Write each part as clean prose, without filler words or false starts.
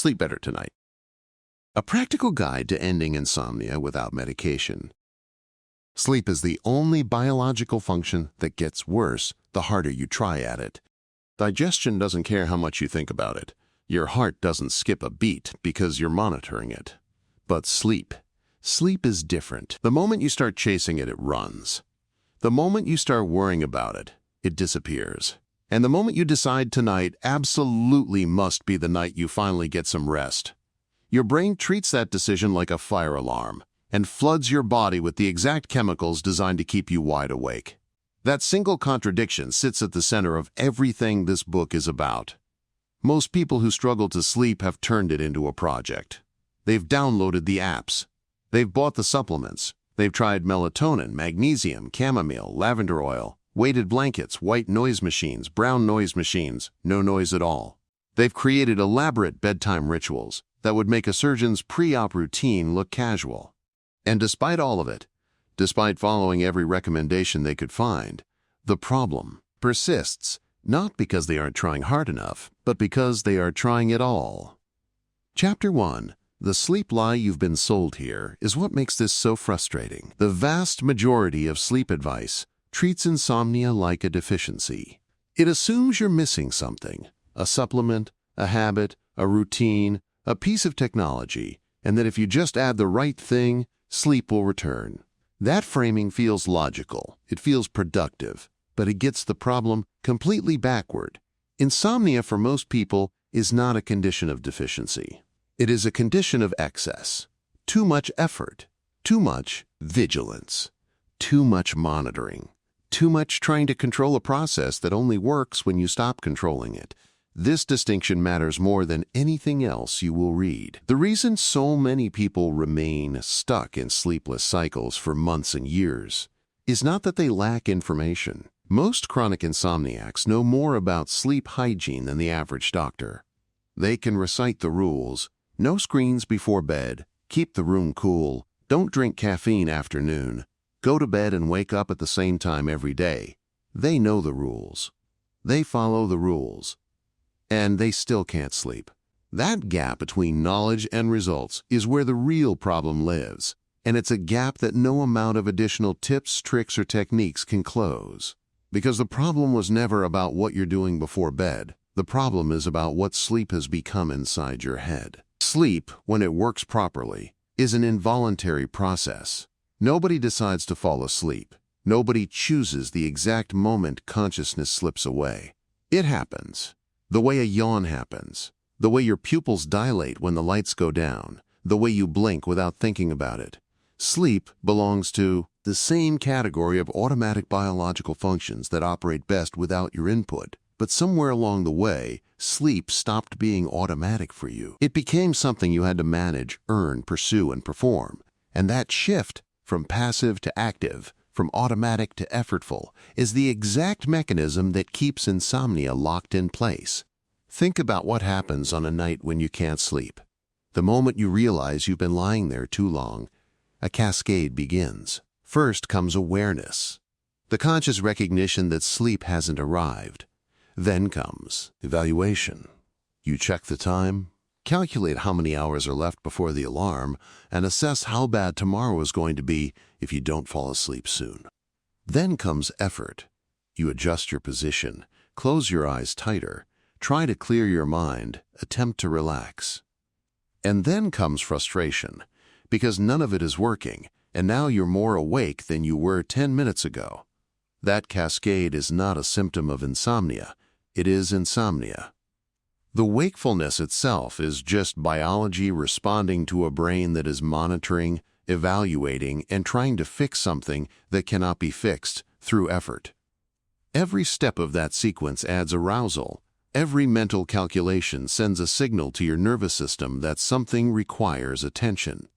sleep better tonight. A practical guide to ending insomnia without medication. Sleep is the only biological function that gets worse the harder you try at it. Digestion doesn't care how much you think about it. Your heart doesn't skip a beat because you're monitoring it. But sleep is different. The moment you start chasing it, it runs. The moment you start worrying about it, it disappears. And the moment you decide tonight absolutely must be the night you finally get some rest, your brain treats that decision like a fire alarm and floods your body with the exact chemicals designed to keep you wide awake. That single contradiction sits at the center of everything this book is about. Most people who struggle to sleep have turned it into a project. They've downloaded the apps. They've bought the supplements. They've tried melatonin, magnesium, chamomile, lavender oil, weighted blankets, white noise machines, brown noise machines, no noise at all. They've created elaborate bedtime rituals that would make a surgeon's pre-op routine look casual. And despite all of it, despite following every recommendation they could find, the problem persists, not because they aren't trying hard enough, but because they are trying it all. Chapter 1. The sleep lie you've been sold here is what makes this so frustrating. The vast majority of sleep advice treats insomnia like a deficiency. It assumes you're missing something, a supplement, a habit, a routine, a piece of technology, and that if you just add the right thing, sleep will return. That framing feels logical, it feels productive, but it gets the problem completely backward. Insomnia for most people is not a condition of deficiency. It is a condition of excess. Too much effort, too much vigilance, too much monitoring, too much trying to control a process that only works when you stop controlling it. This distinction matters more than anything else you will read. The reason so many people remain stuck in sleepless cycles for months and years is not that they lack information. Most chronic insomniacs know more about sleep hygiene than the average doctor. They can recite the rules: no screens before bed, keep the room cool, don't drink caffeine after noon, go to bed and wake up at the same time every day. They know the rules. They follow the rules. And they still can't sleep. That gap between knowledge and results is where the real problem lives, and it's a gap that no amount of additional tips, tricks, or techniques can close. Because the problem was never about what you're doing before bed. The problem is about what sleep has become inside your head. Sleep, when it works properly, is an involuntary process. Nobody decides to fall asleep. Nobody chooses the exact moment consciousness slips away. It happens. The way a yawn happens, the way your pupils dilate when the lights go down, the way you blink without thinking about it. Sleep belongs to the same category of automatic biological functions that operate best without your input. But somewhere along the way, sleep stopped being automatic for you. It became something you had to manage, earn, pursue, and perform. And that shift from passive to active, from automatic to effortful, is the exact mechanism that keeps insomnia locked in place. Think about what happens on a night when you can't sleep. The moment you realize you've been lying there too long, a cascade begins. First comes awareness, the conscious recognition that sleep hasn't arrived. Then comes evaluation. You check the time, calculate how many hours are left before the alarm, and assess how bad tomorrow is going to be if you don't fall asleep soon. Then comes effort. You adjust your position, close your eyes tighter, try to clear your mind, attempt to relax. And then comes frustration, because none of it is working, and now you're more awake than you were 10 minutes ago. That cascade is not a symptom of insomnia, it is insomnia. The wakefulness itself is just biology responding to a brain that is monitoring, evaluating, and trying to fix something that cannot be fixed through effort. Every step of that sequence adds arousal. Every mental calculation sends a signal to your nervous system that something requires attention.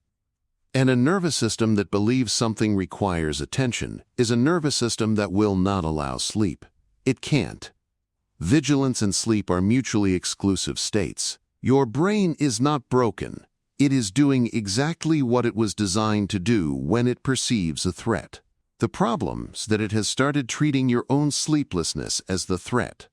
And a nervous system that believes something requires attention is a nervous system that will not allow sleep. It can't. Vigilance and sleep are mutually exclusive states. Your brain is not broken. It is doing exactly what it was designed to do when it perceives a threat. The problem's that it has started treating your own sleeplessness as the threat.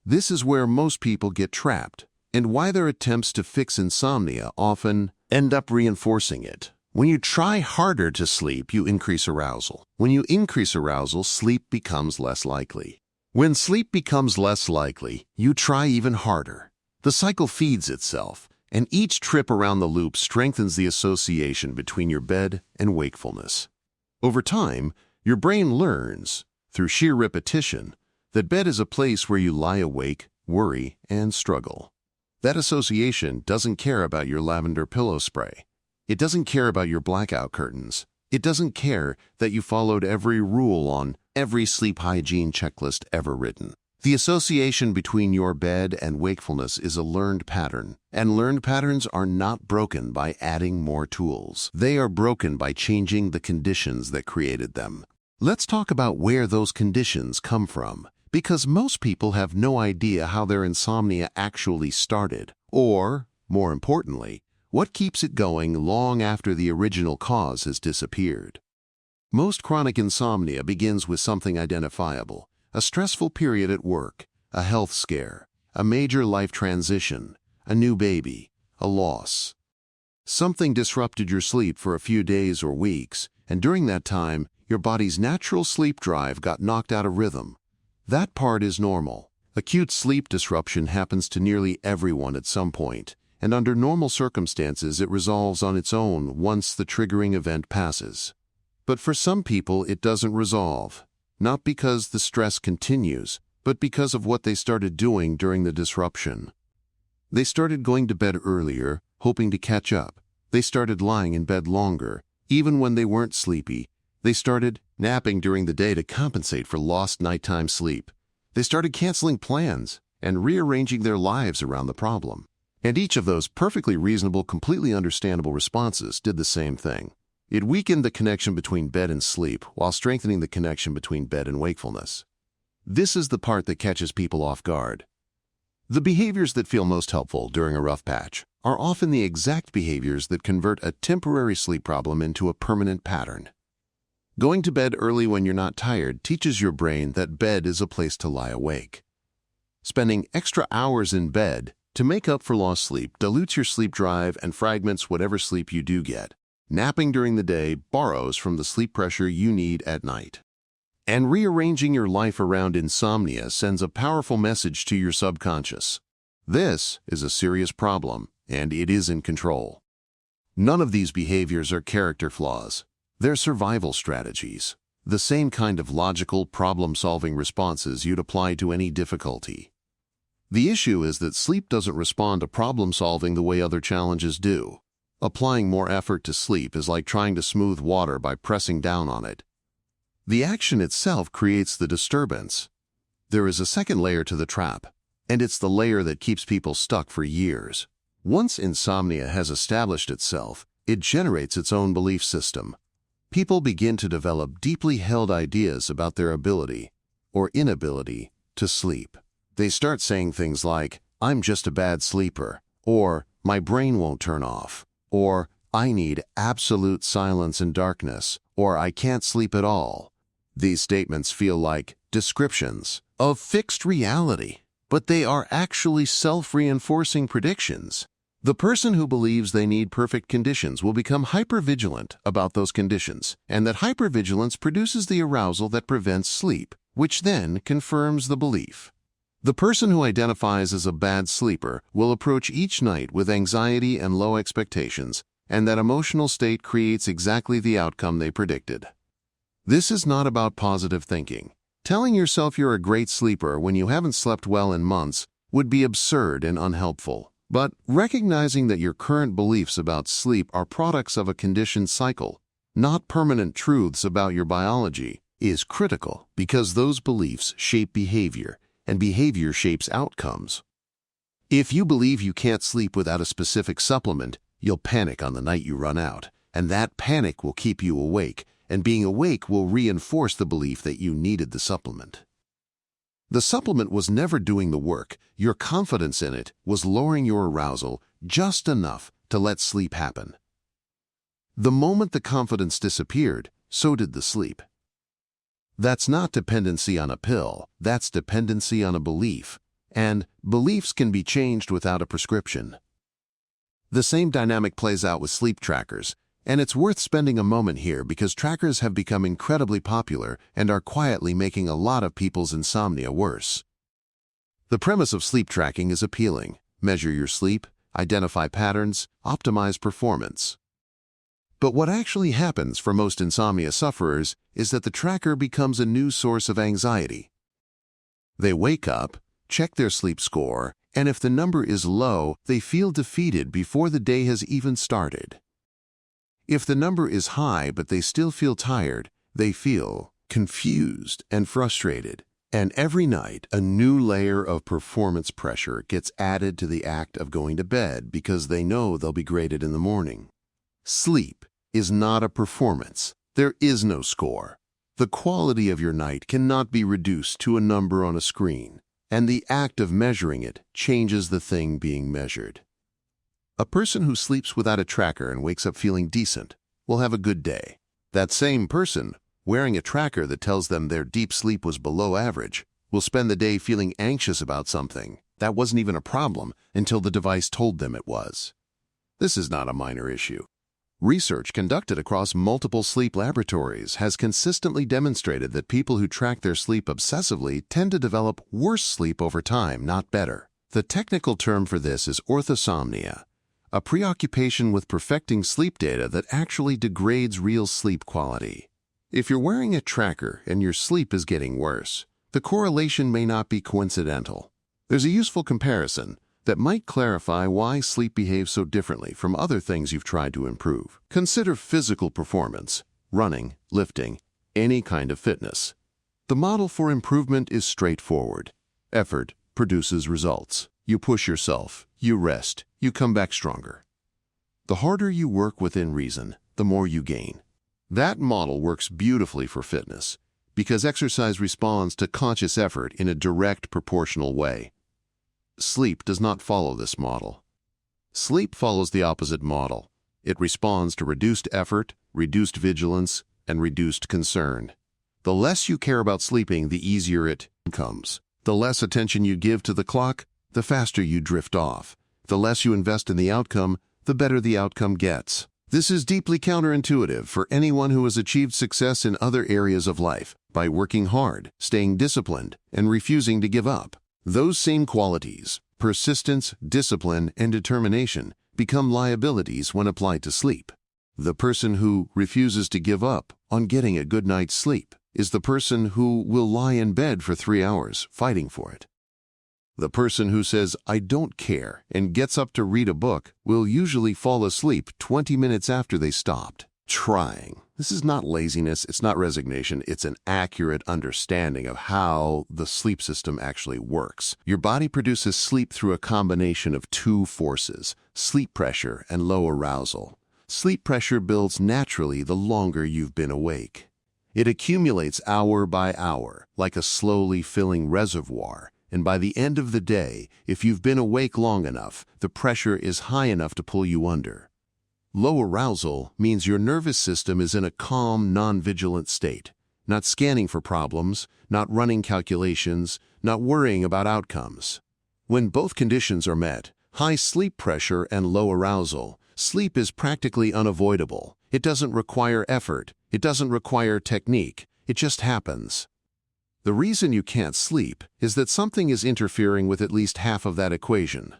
This is where most people get trapped. and why their attempts to fix insomnia often end up reinforcing it. When you try harder to sleep, you increase arousal. When you increase arousal, sleep becomes less likely. When sleep becomes less likely, you try even harder. The cycle feeds itself, and each trip around the loop strengthens the association between your bed and wakefulness. Over time, your brain learns, through sheer repetition, that bed is a place where you lie awake, worry, and struggle. That association doesn't care about your lavender pillow spray. It doesn't care about your blackout curtains. It doesn't care that you followed every rule on every sleep hygiene checklist ever written. The association between your bed and wakefulness is a learned pattern, and learned patterns are not broken by adding more tools. They are broken by changing the conditions that created them. Let's talk about where those conditions come from, because most people have no idea how their insomnia actually started, or, more importantly, what keeps it going long after the original cause has disappeared. Most chronic insomnia begins with something identifiable: a stressful period at work, a health scare, a major life transition, a new baby, a loss. Something disrupted your sleep for a few days or weeks, and during that time, your body's natural sleep drive got knocked out of rhythm. That part is normal. Acute sleep disruption happens to nearly everyone at some point, and under normal circumstances it resolves on its own once the triggering event passes. But for some people it doesn't resolve, not because the stress continues, but because of what they started doing during the disruption. They started going to bed earlier, hoping to catch up. They started lying in bed longer, even when they weren't sleepy. They started napping during the day to compensate for lost nighttime sleep. They started canceling plans and rearranging their lives around the problem. And each of those perfectly reasonable, completely understandable responses did the same thing. It weakened the connection between bed and sleep while strengthening the connection between bed and wakefulness. This is the part that catches people off guard. The behaviors that feel most helpful during a rough patch are often the exact behaviors that convert a temporary sleep problem into a permanent pattern. Going to bed early when you're not tired teaches your brain that bed is a place to lie awake. Spending extra hours in bed to make up for lost sleep dilutes your sleep drive and fragments whatever sleep you do get. Napping during the day borrows from the sleep pressure you need at night. And rearranging your life around insomnia sends a powerful message to your subconscious. This is a serious problem, and it is in control. None of these behaviors are character flaws. They're survival strategies, the same kind of logical, problem-solving responses you'd apply to any difficulty. The issue is that sleep doesn't respond to problem-solving the way other challenges do. Applying more effort to sleep is like trying to smooth water by pressing down on it. The action itself creates the disturbance. There is a second layer to the trap, and it's the layer that keeps people stuck for years. Once insomnia has established itself, it generates its own belief system. People begin to develop deeply held ideas about their ability, or inability, to sleep. They start saying things like, "I'm just a bad sleeper," or "My brain won't turn off," or "I need absolute silence and darkness," or "I can't sleep at all." These statements feel like descriptions of fixed reality, but they are actually self-reinforcing predictions. The person who believes they need perfect conditions will become hypervigilant about those conditions, and that hypervigilance produces the arousal that prevents sleep, which then confirms the belief. The person who identifies as a bad sleeper will approach each night with anxiety and low expectations, and that emotional state creates exactly the outcome they predicted. This is not about positive thinking. Telling yourself you're a great sleeper when you haven't slept well in months would be absurd and unhelpful. But recognizing that your current beliefs about sleep are products of a conditioned cycle, not permanent truths about your biology, is critical because those beliefs shape behavior, and behavior shapes outcomes. If you believe you can't sleep without a specific supplement, you'll panic on the night you run out, and that panic will keep you awake, and being awake will reinforce the belief that you needed the supplement. The supplement was never doing the work. Your confidence in it was lowering your arousal just enough to let sleep happen. The moment the confidence disappeared, so did the sleep. That's not dependency on a pill, that's dependency on a belief. and beliefs can be changed without a prescription. The same dynamic plays out with sleep trackers, and it's worth spending a moment here because trackers have become incredibly popular and are quietly making a lot of people's insomnia worse. The premise of sleep tracking is appealing. Measure your sleep, identify patterns, optimize performance. But what actually happens for most insomnia sufferers is that the tracker becomes a new source of anxiety. They wake up, check their sleep score, and if the number is low, they feel defeated before the day has even started. If the number is high but they still feel tired, they feel confused and frustrated. And every night, a new layer of performance pressure gets added to the act of going to bed because they know they'll be graded in the morning. Sleep is not a performance. There is no score. The quality of your night cannot be reduced to a number on a screen, and the act of measuring it changes the thing being measured. A person who sleeps without a tracker and wakes up feeling decent will have a good day. That same person, wearing a tracker that tells them their deep sleep was below average, will spend the day feeling anxious about something that wasn't even a problem until the device told them it was. This is not a minor issue. Research conducted across multiple sleep laboratories has consistently demonstrated that people who track their sleep obsessively tend to develop worse sleep over time, not better. The technical term for this is orthosomnia, a preoccupation with perfecting sleep data that actually degrades real sleep quality. If you're wearing a tracker and your sleep is getting worse, the correlation may not be coincidental. There's a useful comparison that might clarify why sleep behaves so differently from other things you've tried to improve. Consider physical performance, running, lifting, any kind of fitness. The model for improvement is straightforward. Effort produces results. You push yourself, you rest, you come back stronger. The harder you work within reason, the more you gain. That model works beautifully for fitness because exercise responds to conscious effort in a direct, proportional way. Sleep does not follow this model. Sleep follows the opposite model. It responds to reduced effort, reduced vigilance, and reduced concern. The less you care about sleeping, the easier it becomes. The less attention you give to the clock, the faster you drift off. The less you invest in the outcome, the better the outcome gets. This is deeply counterintuitive for anyone who has achieved success in other areas of life by working hard, staying disciplined, and refusing to give up. Those same qualities, persistence, discipline, and determination, become liabilities when applied to sleep. The person who refuses to give up on getting a good night's sleep is the person who will lie in bed for 3 hours fighting for it. The person who says, "I don't care," and gets up to read a book will usually fall asleep 20 minutes after they stopped trying. This is not laziness, it's not resignation, it's an accurate understanding of how the sleep system actually works. Your body produces sleep through a combination of two forces, sleep pressure and low arousal. Sleep pressure builds naturally the longer you've been awake. It accumulates hour by hour, like a slowly filling reservoir, and by the end of the day, if you've been awake long enough, the pressure is high enough to pull you under. Low arousal means your nervous system is in a calm, non-vigilant state, not scanning for problems, not running calculations, not worrying about outcomes. When both conditions are met, high sleep pressure and low arousal, sleep is practically unavoidable. It doesn't require effort. It doesn't require technique. It just happens. The reason you can't sleep is that something is interfering with at least half of that equation.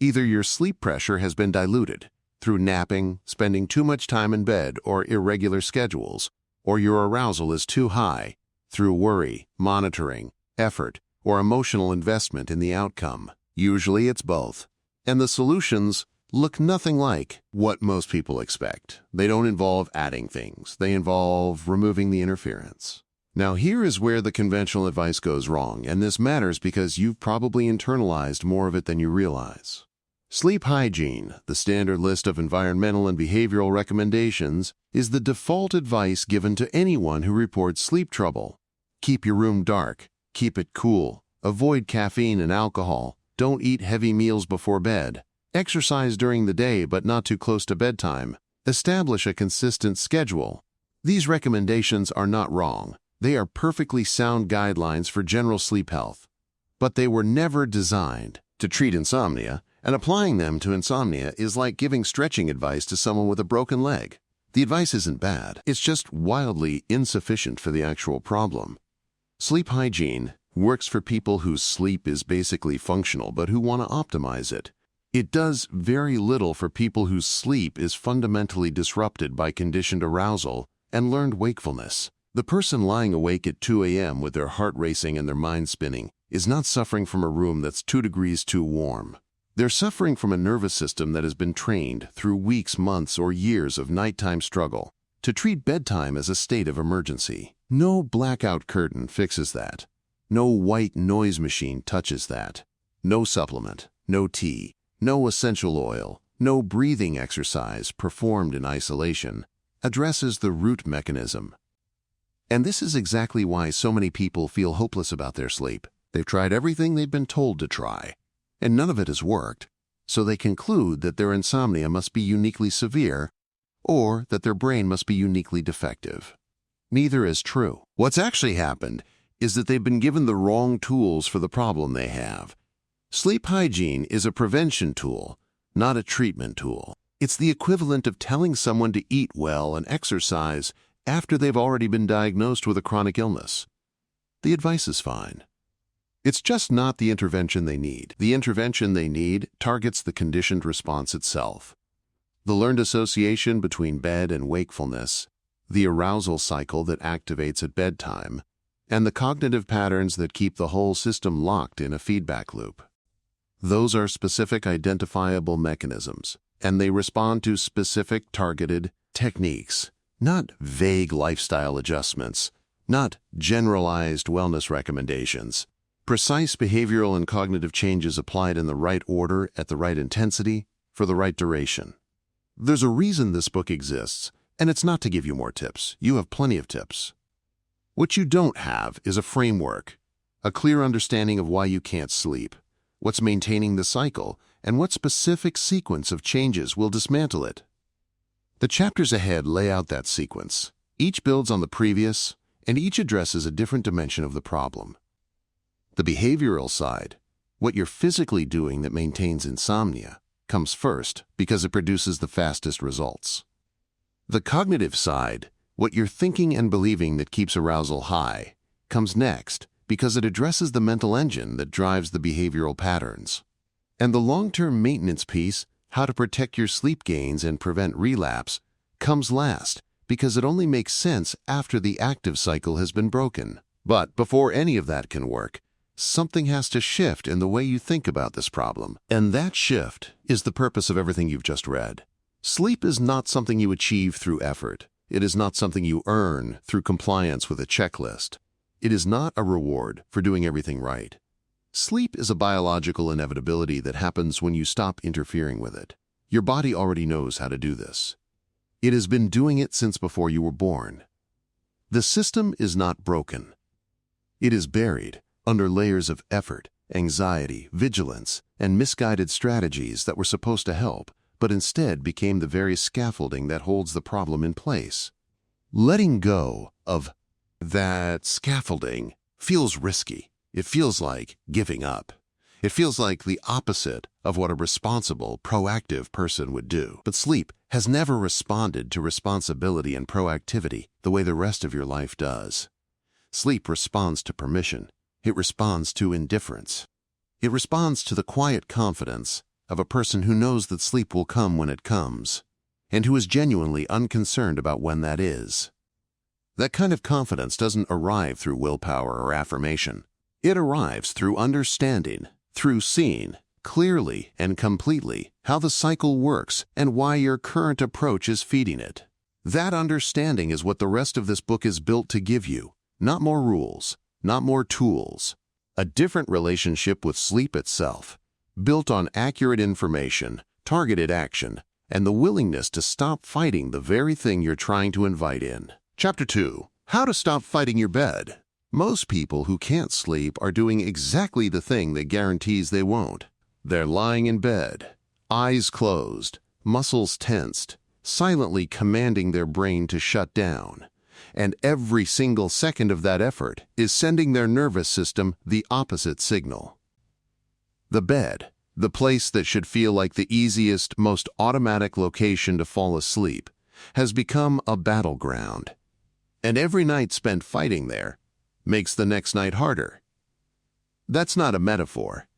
Either your sleep pressure has been diluted through napping, spending too much time in bed, or irregular schedules, or your arousal is too high through worry, monitoring, effort, or emotional investment in the outcome. Usually it's both. And the solutions look nothing like what most people expect. They don't involve adding things. They involve removing the interference. Now here is where the conventional advice goes wrong, and this matters because you've probably internalized more of it than you realize. Sleep hygiene, the standard list of environmental and behavioral recommendations, is the default advice given to anyone who reports sleep trouble. Keep your room dark. Keep it cool. Avoid caffeine and alcohol. Don't eat heavy meals before bed. Exercise during the day but not too close to bedtime. Establish a consistent schedule. These recommendations are not wrong. They are perfectly sound guidelines for general sleep health. but they were never designed to treat insomnia, and applying them to insomnia is like giving stretching advice to someone with a broken leg. The advice isn't bad, it's just wildly insufficient for the actual problem. Sleep hygiene works for people whose sleep is basically functional but who want to optimize it. It does very little for people whose sleep is fundamentally disrupted by conditioned arousal and learned wakefulness. The person lying awake at 2 a.m. with their heart racing and their mind spinning is not suffering from a room that's 2 degrees too warm. They're suffering from a nervous system that has been trained through weeks, months, or years of nighttime struggle to treat bedtime as a state of emergency. No blackout curtain fixes that. No white noise machine touches that. No supplement, no tea, no essential oil, no breathing exercise performed in isolation addresses the root mechanism. And this is exactly why so many people feel hopeless about their sleep. They've tried everything they've been told to try, and none of it has worked, so they conclude that their insomnia must be uniquely severe or that their brain must be uniquely defective. Neither is true. What's actually happened is that they've been given the wrong tools for the problem they have. Sleep hygiene is a prevention tool, not a treatment tool. It's the equivalent of telling someone to eat well and exercise after they've already been diagnosed with a chronic illness. The advice is fine. It's just not the intervention they need. The intervention they need targets the conditioned response itself. The learned association between bed and wakefulness, the arousal cycle that activates at bedtime, and the cognitive patterns that keep the whole system locked in a feedback loop. Those are specific identifiable mechanisms, and they respond to specific targeted techniques, not vague lifestyle adjustments, not generalized wellness recommendations. Precise behavioral and cognitive changes applied in the right order at the right intensity for the right duration. There's a reason this book exists, and it's not to give you more tips. You have plenty of tips. What you don't have is a framework, a clear understanding of why you can't sleep, what's maintaining the cycle, and what specific sequence of changes will dismantle it. The chapters ahead lay out that sequence. Each builds on the previous, and each addresses a different dimension of the problem. The behavioral side, what you're physically doing that maintains insomnia, comes first because it produces the fastest results. The cognitive side, what you're thinking and believing that keeps arousal high, comes next because it addresses the mental engine that drives the behavioral patterns. And the long-term maintenance piece, how to protect your sleep gains and prevent relapse, comes last because it only makes sense after the active cycle has been broken. But before any of that can work, something has to shift in the way you think about this problem. And that shift is the purpose of everything you've just read. Sleep is not something you achieve through effort. It is not something you earn through compliance with a checklist. It is not a reward for doing everything right. Sleep is a biological inevitability that happens when you stop interfering with it. Your body already knows how to do this. It has been doing it since before you were born. The system is not broken. It is buried under layers of effort, anxiety, vigilance, and misguided strategies that were supposed to help, but instead became the very scaffolding that holds the problem in place. Letting go of that scaffolding feels risky. It feels like giving up. It feels like the opposite of what a responsible, proactive person would do. But sleep has never responded to responsibility and proactivity the way the rest of your life does. Sleep responds to permission. It responds to indifference. It responds to the quiet confidence of a person who knows that sleep will come when it comes, and who is genuinely unconcerned about when that is. That kind of confidence doesn't arrive through willpower or affirmation. It arrives through understanding, through seeing clearly and completely how the cycle works and why your current approach is feeding it. That understanding is what the rest of this book is built to give you. Not more rules, not more tools. A different relationship with sleep itself, built on accurate information, targeted action, and the willingness to stop fighting the very thing you're trying to invite in. Chapter 2. How to Stop Fighting Your Bed. Most people who can't sleep are doing exactly the thing that guarantees they won't. They're lying in bed, eyes closed, muscles tensed, silently commanding their brain to shut down. and every single second of that effort is sending their nervous system the opposite signal. The bed, the place that should feel like the easiest, most automatic location to fall asleep, has become a battleground. And every night spent fighting there makes the next night harder. That's not a metaphor.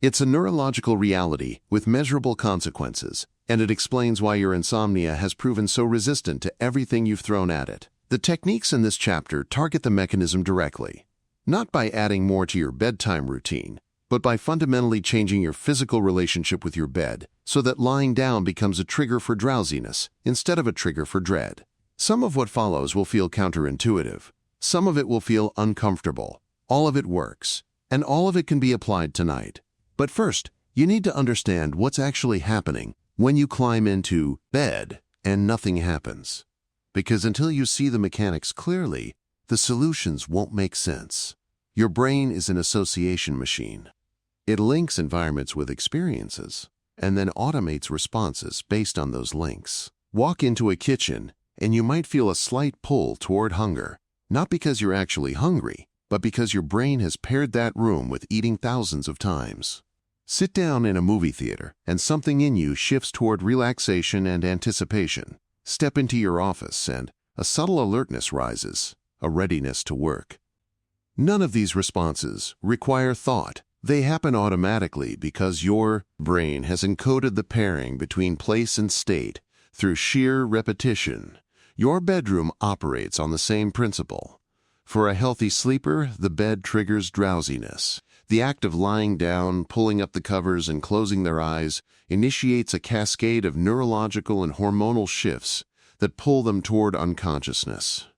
It's a neurological reality with measurable consequences, and it explains why your insomnia has proven so resistant to everything you've thrown at it. The techniques in this chapter target the mechanism directly, not by adding more to your bedtime routine, but by fundamentally changing your physical relationship with your bed so that lying down becomes a trigger for drowsiness instead of a trigger for dread. Some of what follows will feel counterintuitive. Some of it will feel uncomfortable. All of it works, and all of it can be applied tonight. But first, you need to understand what's actually happening when you climb into bed and nothing happens. Because until you see the mechanics clearly, the solutions won't make sense. Your brain is an association machine. It links environments with experiences, and then automates responses based on those links. Walk into a kitchen, and you might feel a slight pull toward hunger, not because you're actually hungry, but because your brain has paired that room with eating thousands of times. Sit down in a movie theater, and something in you shifts toward relaxation and anticipation. Step into your office, and a subtle alertness rises, a readiness to work. None of these responses require thought. They happen automatically because your brain has encoded the pairing between place and state through sheer repetition. Your bedroom operates on the same principle. For a healthy sleeper, the bed triggers drowsiness. The act of lying down, pulling up the covers, and closing their eyes initiates a cascade of neurological and hormonal shifts that pull them toward unconsciousness.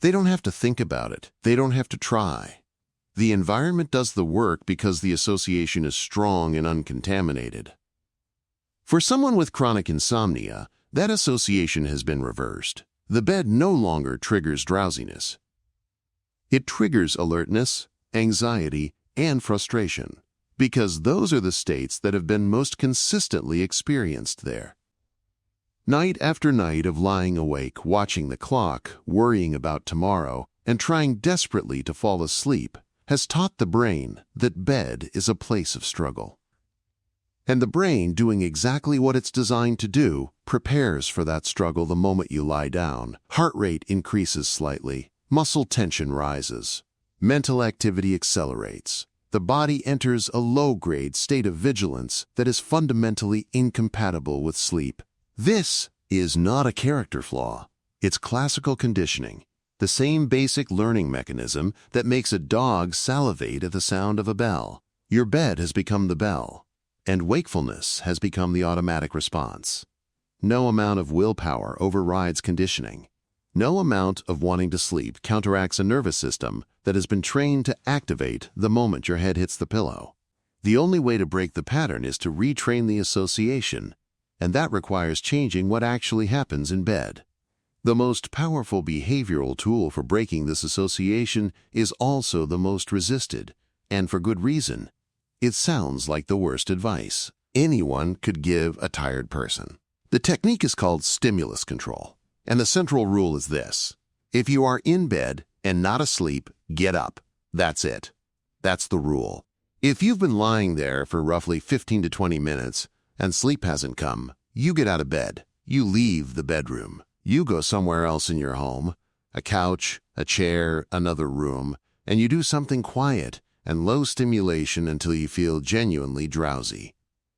They don't have to think about it. They don't have to try. The environment does the work because the association is strong and uncontaminated. For someone with chronic insomnia, that association has been reversed. The bed no longer triggers drowsiness. It triggers alertness, anxiety, and frustration, because those are the states that have been most consistently experienced there. Night after night of lying awake, watching the clock, worrying about tomorrow, and trying desperately to fall asleep has taught the brain that bed is a place of struggle. And the brain, doing exactly what it's designed to do, prepares for that struggle the moment you lie down. Heart rate increases slightly, muscle tension rises, mental activity accelerates. The body enters a low-grade state of vigilance that is fundamentally incompatible with sleep. This is not a character flaw. It's classical conditioning, the same basic learning mechanism that makes a dog salivate at the sound of a bell. Your bed has become the bell, and wakefulness has become the automatic response. No amount of willpower overrides conditioning. No amount of wanting to sleep counteracts a nervous system that has been trained to activate the moment your head hits the pillow. The only way to break the pattern is to retrain the association, and that requires changing what actually happens in bed. The most powerful behavioral tool for breaking this association is also the most resisted, and for good reason. It sounds like the worst advice anyone could give a tired person. The technique is called stimulus control, and the central rule is this: if you are in bed and not asleep, get up. That's it. That's the rule. If you've been lying there for roughly 15 to 20 minutes and sleep hasn't come, you get out of bed. You leave the bedroom. You go somewhere else in your home, a couch, a chair, another room, and you do something quiet and low stimulation until you feel genuinely drowsy.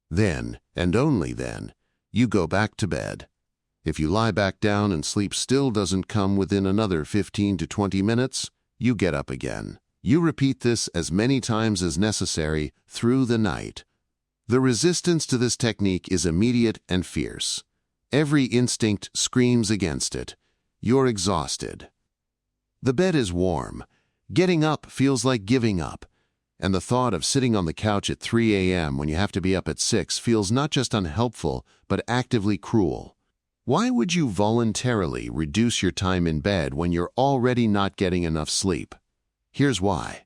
Then, and only then, you go back to bed. If you lie back down and sleep still doesn't come within another 15 to 20 minutes, you get up again. You repeat this as many times as necessary through the night. The resistance to this technique is immediate and fierce. Every instinct screams against it. You're exhausted. The bed is warm. Getting up feels like giving up. And the thought of sitting on the couch at 3 a.m. when you have to be up at 6 feels not just unhelpful, but actively cruel. Why would you voluntarily reduce your time in bed when you're already not getting enough sleep? Here's why.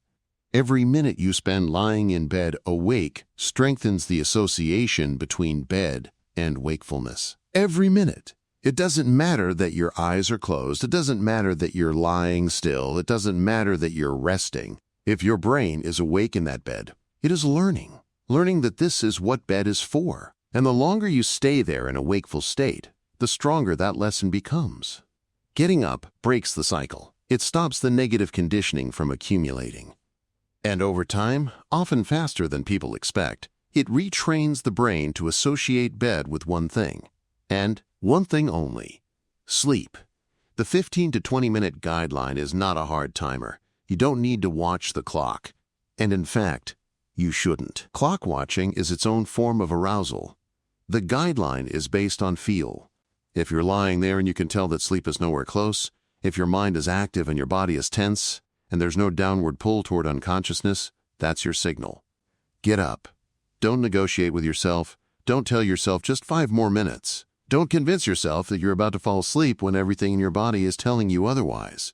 Every minute you spend lying in bed awake strengthens the association between bed and wakefulness. Every minute. It doesn't matter that your eyes are closed. It doesn't matter that you're lying still. It doesn't matter that you're resting. If your brain is awake in that bed, it is learning that this is what bed is for. And the longer you stay there in a wakeful state, the stronger that lesson becomes. Getting up breaks the cycle. It stops the negative conditioning from accumulating. And over time, often faster than people expect, it retrains the brain to associate bed with one thing, and one thing only: sleep. The 15 to 20-minute guideline is not a hard timer. You don't need to watch the clock. And in fact, you shouldn't. Clock watching is its own form of arousal. The guideline is based on feel. If you're lying there and you can tell that sleep is nowhere close, if your mind is active and your body is tense, and there's no downward pull toward unconsciousness, that's your signal. Get up. Don't negotiate with yourself. Don't tell yourself just 5 more minutes. Don't convince yourself that you're about to fall asleep when everything in your body is telling you otherwise.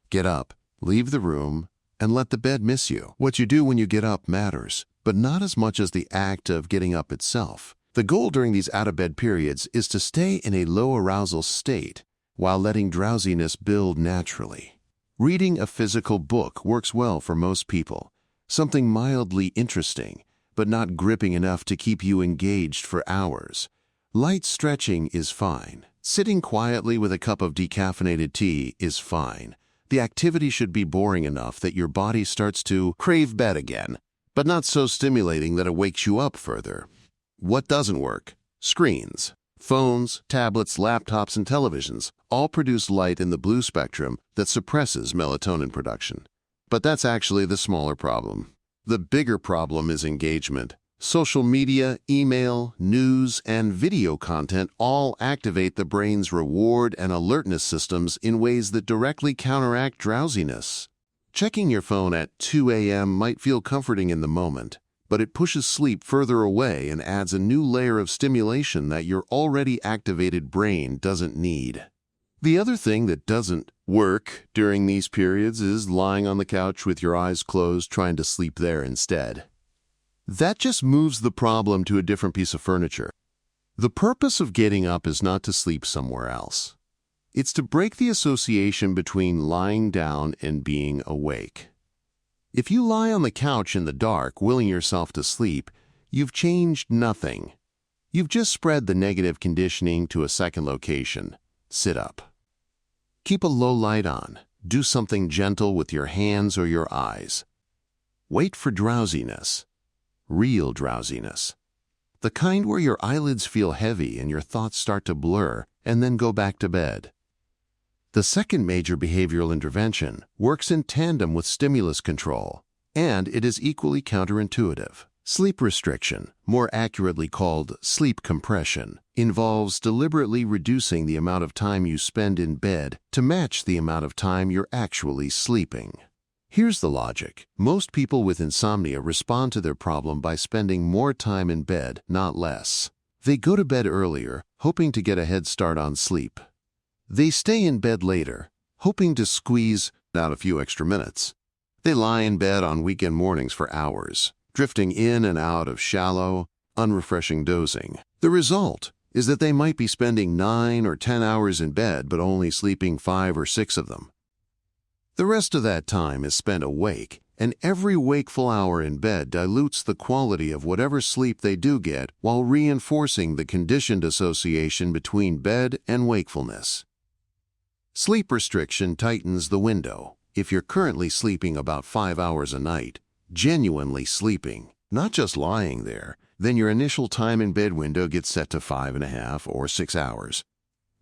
Get up, leave the room, and let the bed miss you. What you do when you get up matters, but not as much as the act of getting up itself. The goal during these out-of-bed periods is to stay in a low arousal state while letting drowsiness build naturally. Reading a physical book works well for most people. Something mildly interesting, but not gripping enough to keep you engaged for hours. Light stretching is fine. Sitting quietly with a cup of decaffeinated tea is fine. The activity should be boring enough that your body starts to crave bed again, but not so stimulating that it wakes you up further. What doesn't work? Screens. Phones, tablets, laptops, and televisions all produce light in the blue spectrum that suppresses melatonin production. But that's actually the smaller problem. The bigger problem is engagement. Social media, email, news, and video content all activate the brain's reward and alertness systems in ways that directly counteract drowsiness. Checking your phone at 2 a.m. might feel comforting in the moment, but it pushes sleep further away and adds a new layer of stimulation that your already activated brain doesn't need. The other thing that doesn't work during these periods is lying on the couch with your eyes closed trying to sleep there instead. That just moves the problem to a different piece of furniture. The purpose of getting up is not to sleep somewhere else. It's to break the association between lying down and being awake. If you lie on the couch in the dark, willing yourself to sleep, you've changed nothing. You've just spread the negative conditioning to a second location. Sit up. Keep a low light on. Do something gentle with your hands or your eyes. Wait for drowsiness. Real drowsiness. The kind where your eyelids feel heavy and your thoughts start to blur and then go back to bed. The second major behavioral intervention works in tandem with stimulus control, and it is equally counterintuitive. Sleep restriction, more accurately called sleep compression, involves deliberately reducing the amount of time you spend in bed to match the amount of time you're actually sleeping. Here's the logic. Most people with insomnia respond to their problem by spending more time in bed, not less. They go to bed earlier, hoping to get a head start on sleep. They stay in bed later, hoping to squeeze out a few extra minutes. They lie in bed on weekend mornings for hours, drifting in and out of shallow, unrefreshing dozing. The result is that they might be spending 9 or 10 hours in bed but only sleeping 5 or 6 of them. The rest of that time is spent awake, and every wakeful hour in bed dilutes the quality of whatever sleep they do get while reinforcing the conditioned association between bed and wakefulness. Sleep restriction tightens the window. If you're currently sleeping about 5 hours a night, genuinely sleeping, not just lying there, then your initial time in bed window gets set to 5.5 or 6 hours.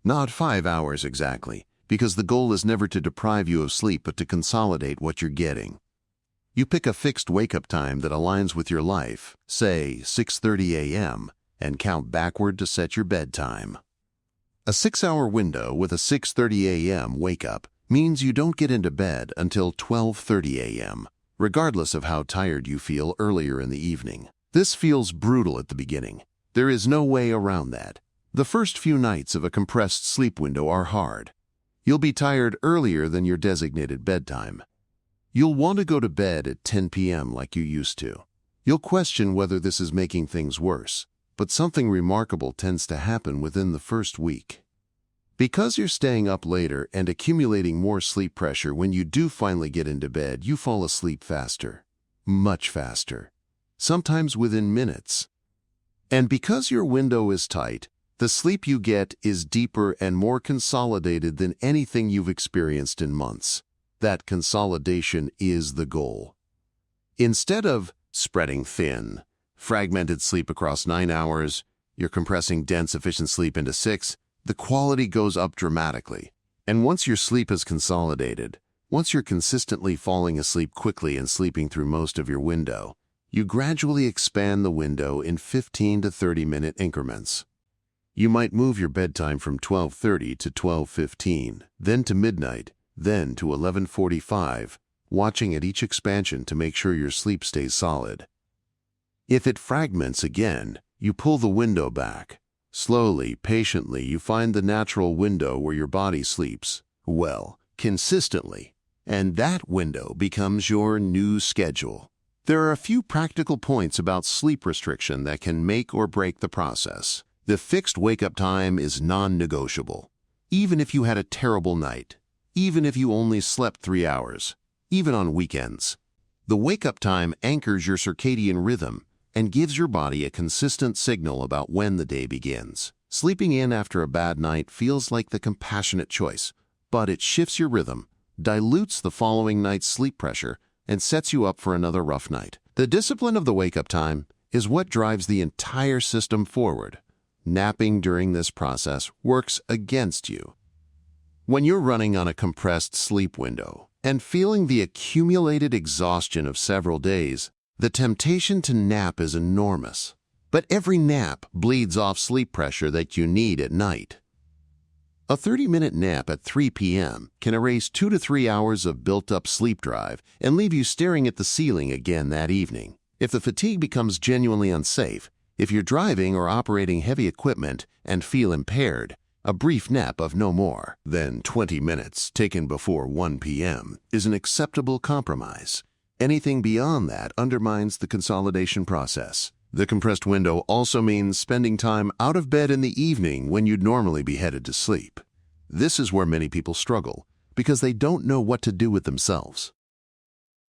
Not 5 hours exactly, because the goal is never to deprive you of sleep but to consolidate what you're getting. You pick a fixed wake-up time that aligns with your life, say 6:30 a.m., and count backward to set your bedtime. A 6-hour window with a 6:30 a.m. wake-up means you don't get into bed until 12:30 a.m., regardless of how tired you feel earlier in the evening. This feels brutal at the beginning. There is no way around that. The first few nights of a compressed sleep window are hard. You'll be tired earlier than your designated bedtime. You'll want to go to bed at 10 p.m. like you used to. You'll question whether this is making things worse, but something remarkable tends to happen within the first week. Because you're staying up later and accumulating more sleep pressure, when you do finally get into bed, you fall asleep faster, much faster, sometimes within minutes. And because your window is tight, the sleep you get is deeper and more consolidated than anything you've experienced in months. That consolidation is the goal. Instead of spreading thin, fragmented sleep across 9 hours, you're compressing dense, efficient sleep into 6, the quality goes up dramatically. And once your sleep is consolidated, once you're consistently falling asleep quickly and sleeping through most of your window, you gradually expand the window in 15 to 30-minute increments. You might move your bedtime from 12:30 to 12:15, then to midnight, then to 11:45, watching at each expansion to make sure your sleep stays solid. If it fragments again, you pull the window back. Slowly, patiently, you find the natural window where your body sleeps, well, consistently, and that window becomes your new schedule. There are a few practical points about sleep restriction that can make or break the process. The fixed wake-up time is non-negotiable. Even if you had a terrible night, even if you only slept 3 hours, even on weekends. The wake-up time anchors your circadian rhythm and gives your body a consistent signal about when the day begins. Sleeping in after a bad night feels like the compassionate choice, but it shifts your rhythm, dilutes the following night's sleep pressure, and sets you up for another rough night. The discipline of the wake-up time is what drives the entire system forward. Napping during this process works against you. When you're running on a compressed sleep window and feeling the accumulated exhaustion of several days, the temptation to nap is enormous. But every nap bleeds off sleep pressure that you need at night. A 30-minute nap at 3 p.m. can erase 2 to 3 hours of built-up sleep drive and leave you staring at the ceiling again that evening. If the fatigue becomes genuinely unsafe, if you're driving or operating heavy equipment and feel impaired, a brief nap of no more than 20 minutes taken before 1 p.m. is an acceptable compromise. Anything beyond that undermines the consolidation process. The compressed window also means spending time out of bed in the evening when you'd normally be headed to sleep. This is where many people struggle because they don't know what to do with themselves.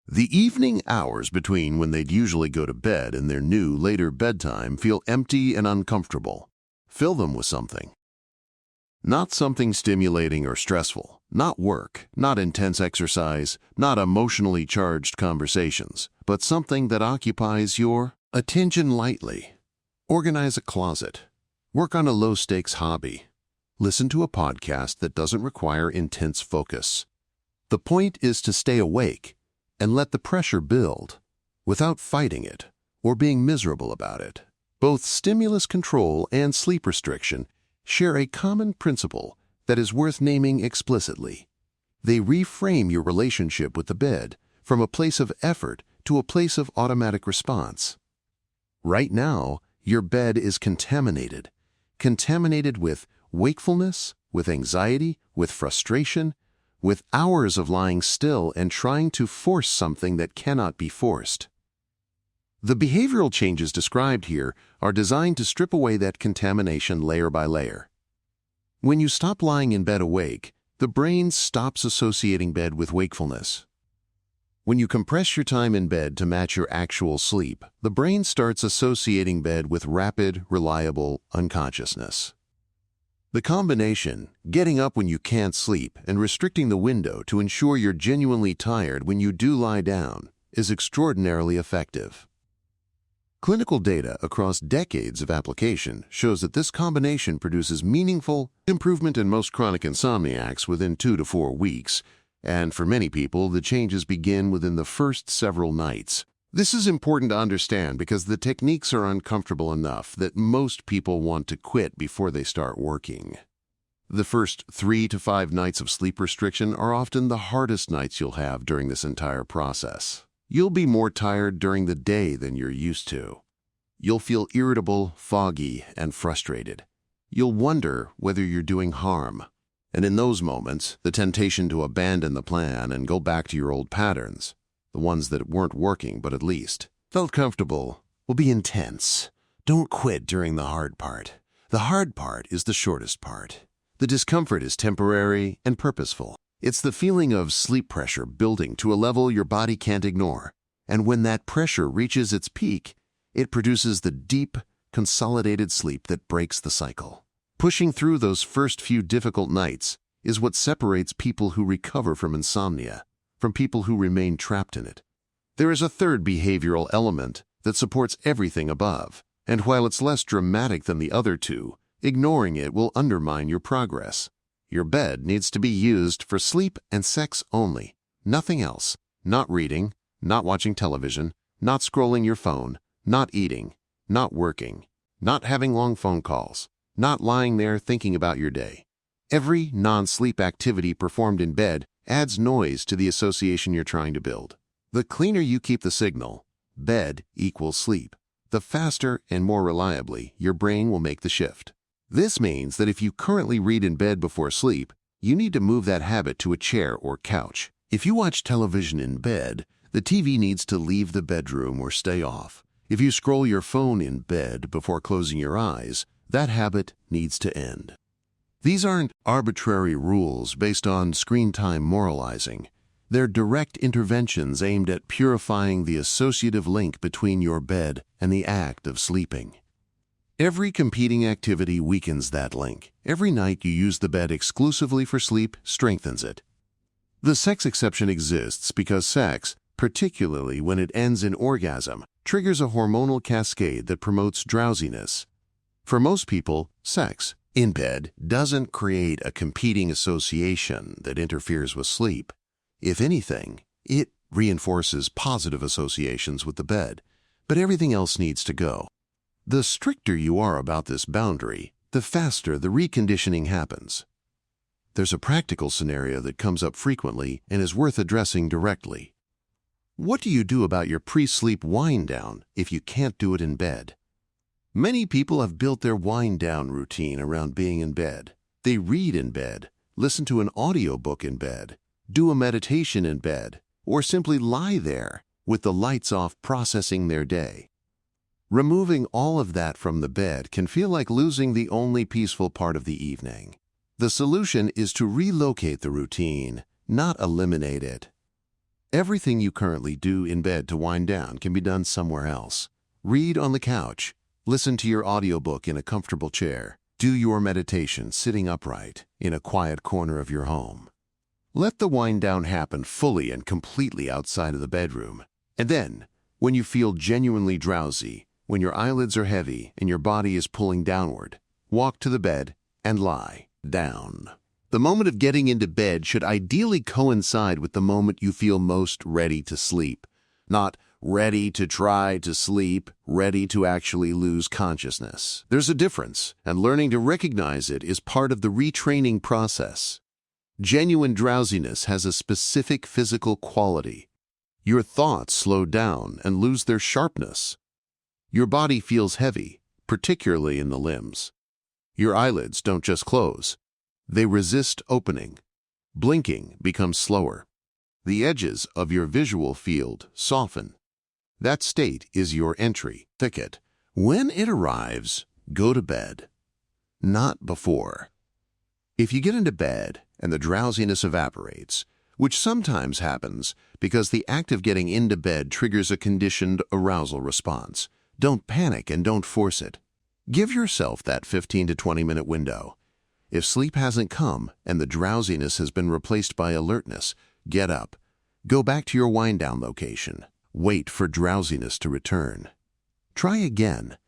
The evening hours between when they'd usually go to bed and their new, later bedtime feel empty and uncomfortable. Fill them with something. Not something stimulating or stressful, not work, not intense exercise, not emotionally charged conversations, but something that occupies your attention lightly. Organize a closet. Work on a low-stakes hobby. Listen to a podcast that doesn't require intense focus. The point is to stay awake and let the pressure build without fighting it or being miserable about it. Both stimulus control and sleep restriction share a common principle that is worth naming explicitly. They reframe your relationship with the bed from a place of effort to a place of automatic response. Right now, your bed is contaminated with wakefulness, with anxiety, with frustration, with hours of lying still and trying to force something that cannot be forced. The behavioral changes described here are designed to strip away that contamination layer by layer. When you stop lying in bed awake, the brain stops associating bed with wakefulness. When you compress your time in bed to match your actual sleep, the brain starts associating bed with rapid, reliable unconsciousness. The combination, getting up when you can't sleep and restricting the window to ensure you're genuinely tired when you do lie down, is extraordinarily effective. Clinical data across decades of application shows that this combination produces meaningful improvement in most chronic insomniacs within 2 to 4 weeks, and for many people, the changes begin within the first several nights. This is important to understand because the techniques are uncomfortable enough that most people want to quit before they start working. The first 3 to 5 nights of sleep restriction are often the hardest nights you'll have during this entire process. You'll be more tired during the day than you're used to. You'll feel irritable, foggy, and frustrated. You'll wonder whether you're doing harm. And in those moments, the temptation to abandon the plan and go back to your old patterns, the ones that weren't working but at least felt comfortable, will be intense. Don't quit during the hard part. The hard part is the shortest part. The discomfort is temporary and purposeful. It's the feeling of sleep pressure building to a level your body can't ignore. And when that pressure reaches its peak, it produces the deep, consolidated sleep that breaks the cycle. Pushing through those first few difficult nights is what separates people who recover from insomnia from people who remain trapped in it. There is a third behavioral element that supports everything above, and while it's less dramatic than the other two, ignoring it will undermine your progress. Your bed needs to be used for sleep and sex only, nothing else. Not reading, not watching television, not scrolling your phone, not eating, not working, not having long phone calls, not lying there thinking about your day. Every non-sleep activity performed in bed adds noise to the association you're trying to build. The cleaner you keep the signal, bed equals sleep, the faster and more reliably your brain will make the shift. This means that if you currently read in bed before sleep, you need to move that habit to a chair or couch. If you watch television in bed, the TV needs to leave the bedroom or stay off. If you scroll your phone in bed before closing your eyes, that habit needs to end. These aren't arbitrary rules based on screen time moralizing. They're direct interventions aimed at purifying the associative link between your bed and the act of sleeping. Every competing activity weakens that link. Every night you use the bed exclusively for sleep strengthens it. The sex exception exists because sex, particularly when it ends in orgasm, triggers a hormonal cascade that promotes drowsiness. For most people, sex in bed doesn't create a competing association that interferes with sleep. If anything, it reinforces positive associations with the bed, but everything else needs to go. The stricter you are about this boundary, the faster the reconditioning happens. There's a practical scenario that comes up frequently and is worth addressing directly. What do you do about your pre-sleep wind-down if you can't do it in bed? Many people have built their wind-down routine around being in bed. They read in bed, listen to an audiobook in bed, do a meditation in bed, or simply lie there with the lights off processing their day. Removing all of that from the bed can feel like losing the only peaceful part of the evening. The solution is to relocate the routine, not eliminate it. Everything you currently do in bed to wind down can be done somewhere else. Read on the couch. Listen to your audiobook in a comfortable chair. Do your meditation sitting upright in a quiet corner of your home. Let the wind down happen fully and completely outside of the bedroom. And then, when you feel genuinely drowsy, when your eyelids are heavy and your body is pulling downward, walk to the bed and lie down. The moment of getting into bed should ideally coincide with the moment you feel most ready to sleep, not ready to try to sleep, ready to actually lose consciousness. There's a difference, and learning to recognize it is part of the retraining process. Genuine drowsiness has a specific physical quality. Your thoughts slow down and lose their sharpness. Your body feels heavy, particularly in the limbs. Your eyelids don't just close. They resist opening. Blinking becomes slower. The edges of your visual field soften. That state is your entry ticket. When it arrives, go to bed. Not before. If you get into bed and the drowsiness evaporates, which sometimes happens because the act of getting into bed triggers a conditioned arousal response, don't panic and don't force it. Give yourself that 15 to 20-minute window. If sleep hasn't come and the drowsiness has been replaced by alertness, get up. Go back to your wind-down location. Wait for drowsiness to return. Try again.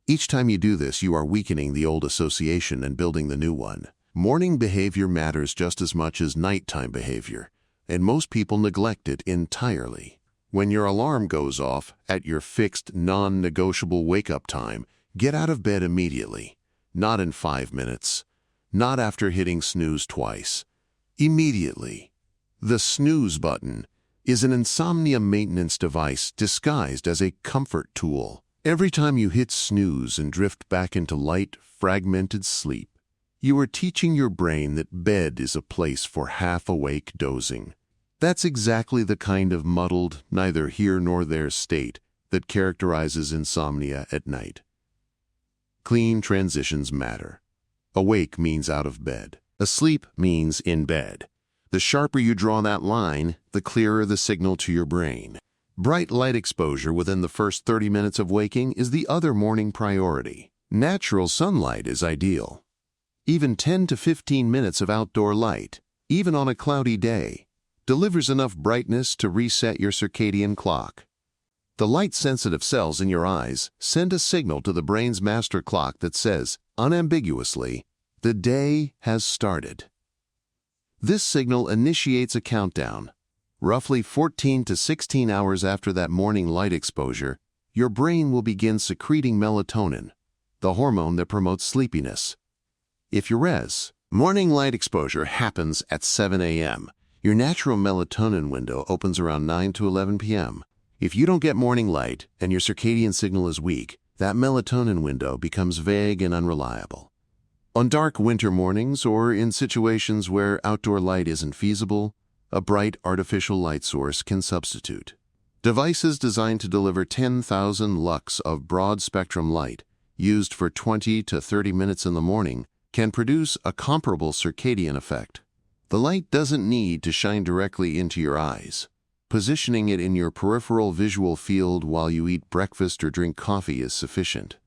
Each time you do this, you are weakening the old association and building the new one. Morning behavior matters just as much as nighttime behavior, and most people neglect it entirely. When your alarm goes off at your fixed, non-negotiable wake-up time, get out of bed immediately. Not in 5 minutes. Not after hitting snooze twice. Immediately. The snooze button is an insomnia maintenance device disguised as a comfort tool. Every time you hit snooze and drift back into light, fragmented sleep, you are teaching your brain that bed is a place for half-awake dozing. That's exactly the kind of muddled, neither here nor there state that characterizes insomnia at night. Clean transitions matter. Awake means out of bed. Asleep means in bed. The sharper you draw that line, the clearer the signal to your brain. Bright light exposure within the first 30 minutes of waking is the other morning priority. Natural sunlight is ideal. Even 10 to 15 minutes of outdoor light, even on a cloudy day, delivers enough brightness to reset your circadian clock. The light-sensitive cells in your eyes send a signal to the brain's master clock that says, unambiguously, the day has started. This signal initiates a countdown. Roughly 14 to 16 hours after that morning light exposure, your brain will begin secreting melatonin, the hormone that promotes sleepiness. If your morning light exposure happens at 7 a.m., your natural melatonin window opens around 9 to 11 p.m. If you don't get morning light and your circadian signal is weak, that melatonin window becomes vague and unreliable. On dark winter mornings or in situations where outdoor light isn't feasible, a bright artificial light source can substitute. Devices designed to deliver 10,000 lux of broad-spectrum light, used for 20 to 30 minutes in the morning, can produce a comparable circadian effect. The light doesn't need to shine directly into your eyes. Positioning it in your peripheral visual field while you eat breakfast or drink coffee is sufficient.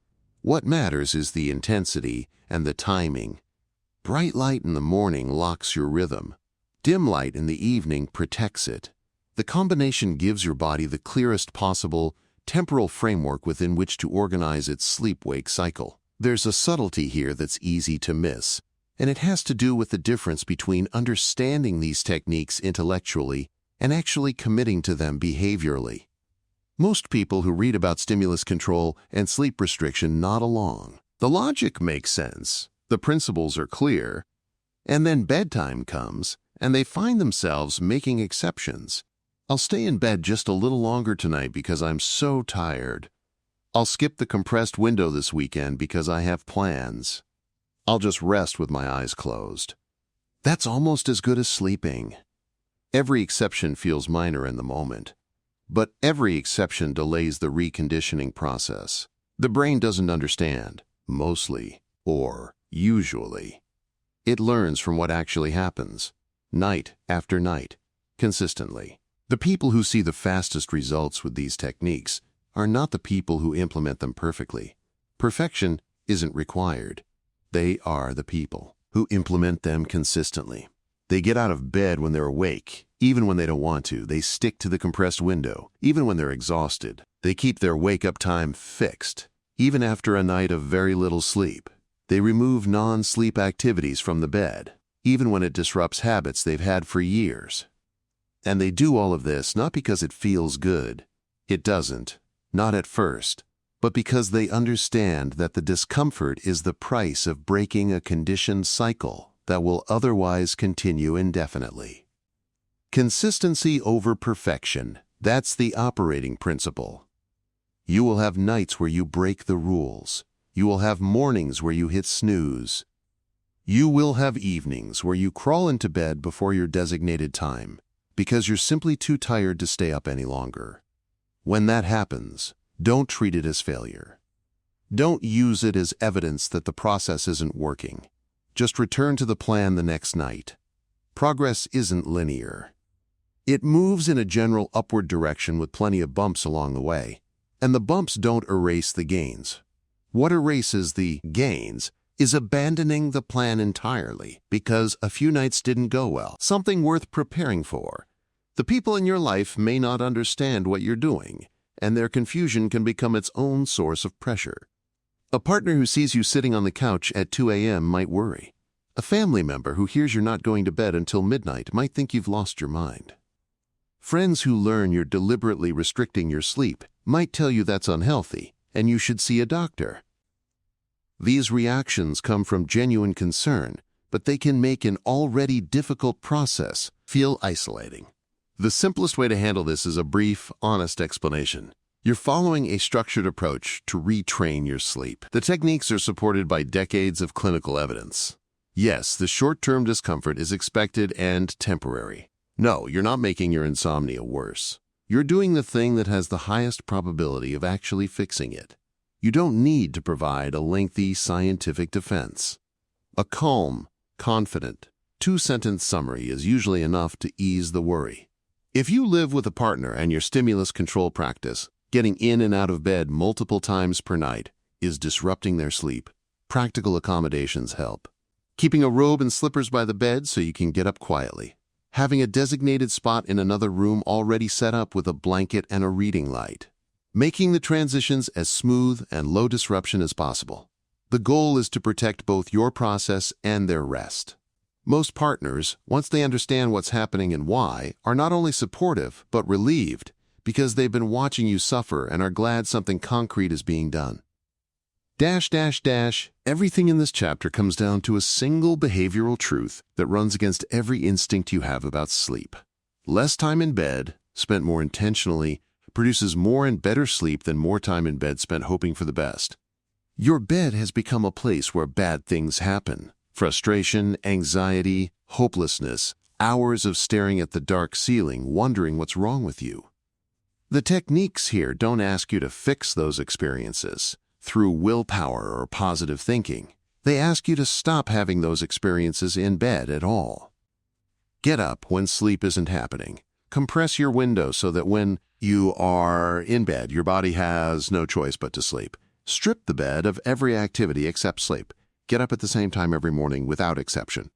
What matters is the intensity and the timing. Bright light in the morning locks your rhythm. Dim light in the evening protects it. The combination gives your body the clearest possible temporal framework within which to organize its sleep-wake cycle. There's a subtlety here that's easy to miss, and it has to do with the difference between understanding these techniques intellectually and actually committing to them behaviorally. Most people who read about stimulus control and sleep restriction nod along. The logic makes sense, the principles are clear, and then bedtime comes, and they find themselves making exceptions. I'll stay in bed just a little longer tonight because I'm so tired. I'll skip the compressed window this weekend because I have plans. I'll just rest with my eyes closed. That's almost as good as sleeping. Every exception feels minor in the moment, but every exception delays the reconditioning process. The brain doesn't understand, mostly, or usually. It learns from what actually happens, night after night, consistently. The people who see the fastest results with these techniques are not the people who implement them perfectly. Perfection isn't required. They are the people who implement them consistently. They get out of bed when they're awake, even when they don't want to. They stick to the compressed window, even when they're exhausted. They keep their wake-up time fixed, even after a night of very little sleep. They remove non-sleep activities from the bed, even when it disrupts habits they've had for years. And they do all of this not because it feels good. It doesn't, not at first, but because they understand that the discomfort is the price of breaking a conditioned cycle that will otherwise continue indefinitely. Consistency over perfection, that's the operating principle. You will have nights where you break the rules. You will have mornings where you hit snooze. You will have evenings where you crawl into bed before your designated time because you're simply too tired to stay up any longer. When that happens, don't treat it as failure. Don't use it as evidence that the process isn't working. Just return to the plan the next night. Progress isn't linear. It moves in a general upward direction with plenty of bumps along the way, and the bumps don't erase the gains. What erases the gains is abandoning the plan entirely because a few nights didn't go well, something worth preparing for. The people in your life may not understand what you're doing, and their confusion can become its own source of pressure. A partner who sees you sitting on the couch at 2 a.m. might worry. A family member who hears you're not going to bed until midnight might think you've lost your mind. Friends who learn you're deliberately restricting your sleep might tell you that's unhealthy and you should see a doctor. These reactions come from genuine concern, but they can make an already difficult process feel isolating. The simplest way to handle this is a brief, honest explanation. You're following a structured approach to retrain your sleep. The techniques are supported by decades of clinical evidence. Yes, the short-term discomfort is expected and temporary. No, you're not making your insomnia worse. You're doing the thing that has the highest probability of actually fixing it. You don't need to provide a lengthy scientific defense. A calm, confident, two-sentence summary is usually enough to ease the worry. If you live with a partner and your stimulus control practice, getting in and out of bed multiple times per night, is disrupting their sleep, practical accommodations help. Keeping a robe and slippers by the bed so you can get up quietly. Having a designated spot in another room already set up with a blanket and a reading light. Making the transitions as smooth and low disruption as possible. The goal is to protect both your process and their rest. Most partners, once they understand what's happening and why, are not only supportive but relieved because they've been watching you suffer and are glad something concrete is being done. Everything in this chapter comes down to a single behavioral truth that runs against every instinct you have about sleep. Less time in bed, spent more intentionally, produces more and better sleep than more time in bed spent hoping for the best. Your bed has become a place where bad things happen. Frustration, anxiety, hopelessness, hours of staring at the dark ceiling, wondering what's wrong with you. The techniques here don't ask you to fix those experiences through willpower or positive thinking. They ask you to stop having those experiences in bed at all. Get up when sleep isn't happening. Compress your window so that when you are in bed, your body has no choice but to sleep. Strip the bed of every activity except sleep. Get up at the same time every morning without exception.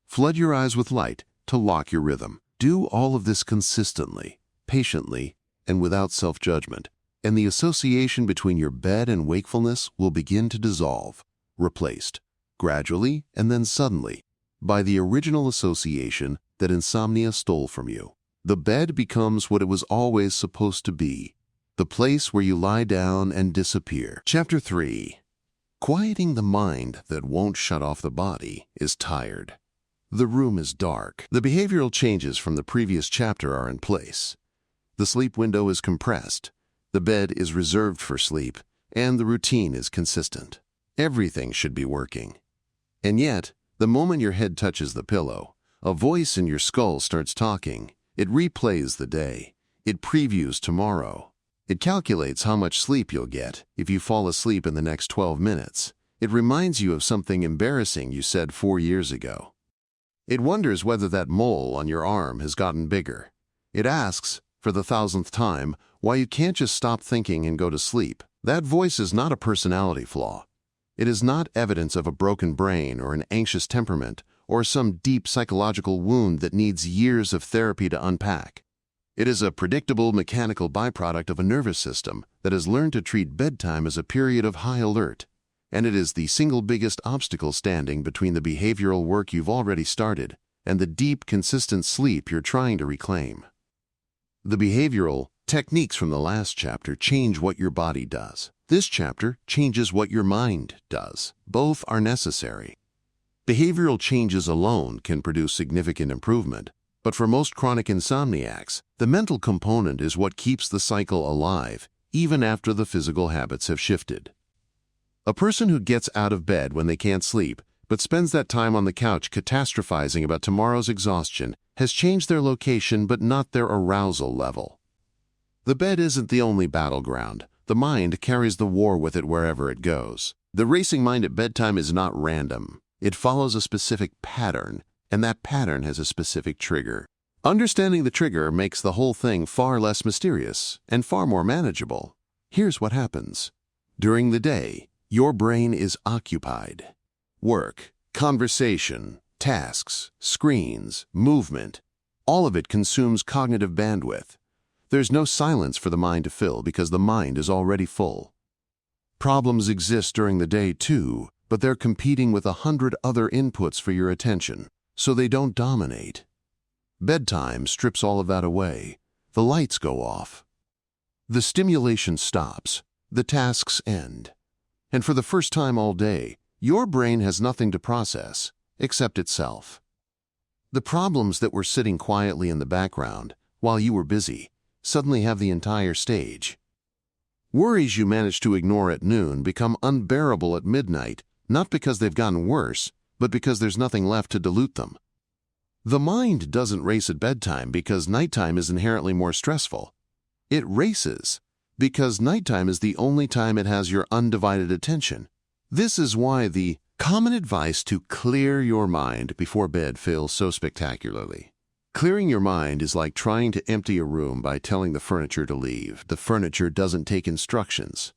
Flood your eyes with light to lock your rhythm. Do all of this consistently, patiently, and without self-judgment, and the association between your bed and wakefulness will begin to dissolve, replaced, gradually and then suddenly, by the original association that insomnia stole from you. The bed becomes what it was always supposed to be, the place where you lie down and disappear. Chapter 3. Quieting the mind that won't shut off the body is tired. The room is dark. The behavioral changes from the previous chapter are in place. The sleep window is compressed. The bed is reserved for sleep, and the routine is consistent. Everything should be working. And yet, the moment your head touches the pillow, a voice in your skull starts talking. It replays the day. It previews tomorrow. It calculates how much sleep you'll get if you fall asleep in the next 12 minutes. It reminds you of something embarrassing you said 4 years ago. It wonders whether that mole on your arm has gotten bigger. It asks, for the 1000th time, why you can't just stop thinking and go to sleep. That voice is not a personality flaw. It is not evidence of a broken brain or an anxious temperament or some deep psychological wound that needs years of therapy to unpack. It is a predictable mechanical byproduct of a nervous system that has learned to treat bedtime as a period of high alert, and it is the single biggest obstacle standing between the behavioral work you've already started and the deep, consistent sleep you're trying to reclaim. The behavioral techniques from the last chapter change what your body does. This chapter changes what your mind does. Both are necessary. Behavioral changes alone can produce significant improvement, but for most chronic insomniacs, the mental component is what keeps the cycle alive, even after the physical habits have shifted. A person who gets out of bed when they can't sleep, but spends that time on the couch catastrophizing about tomorrow's exhaustion, has changed their location but not their arousal level. The bed isn't the only battleground. The mind carries the war with it wherever it goes. The racing mind at bedtime is not random. It follows a specific pattern, and that pattern has a specific trigger. Understanding the trigger makes the whole thing far less mysterious and far more manageable. Here's what happens. During the day, your brain is occupied. Work, conversation, tasks, screens, movement, all of it consumes cognitive bandwidth. There's no silence for the mind to fill because the mind is already full. Problems exist during the day too, but they're competing with 100 other inputs for your attention, so they don't dominate. Bedtime strips all of that away. The lights go off. The stimulation stops. The tasks end. And for the first time all day, your brain has nothing to process except itself. The problems that were sitting quietly in the background while you were busy suddenly have the entire stage. Worries you managed to ignore at noon become unbearable at midnight, not because they've gotten worse, but because there's nothing left to dilute them. The mind doesn't race at bedtime because nighttime is inherently more stressful. It races because nighttime is the only time it has your undivided attention. This is why the Common advice to clear your mind before bed fails so spectacularly. Clearing your mind is like trying to empty a room by telling the furniture to leave. The furniture doesn't take instructions.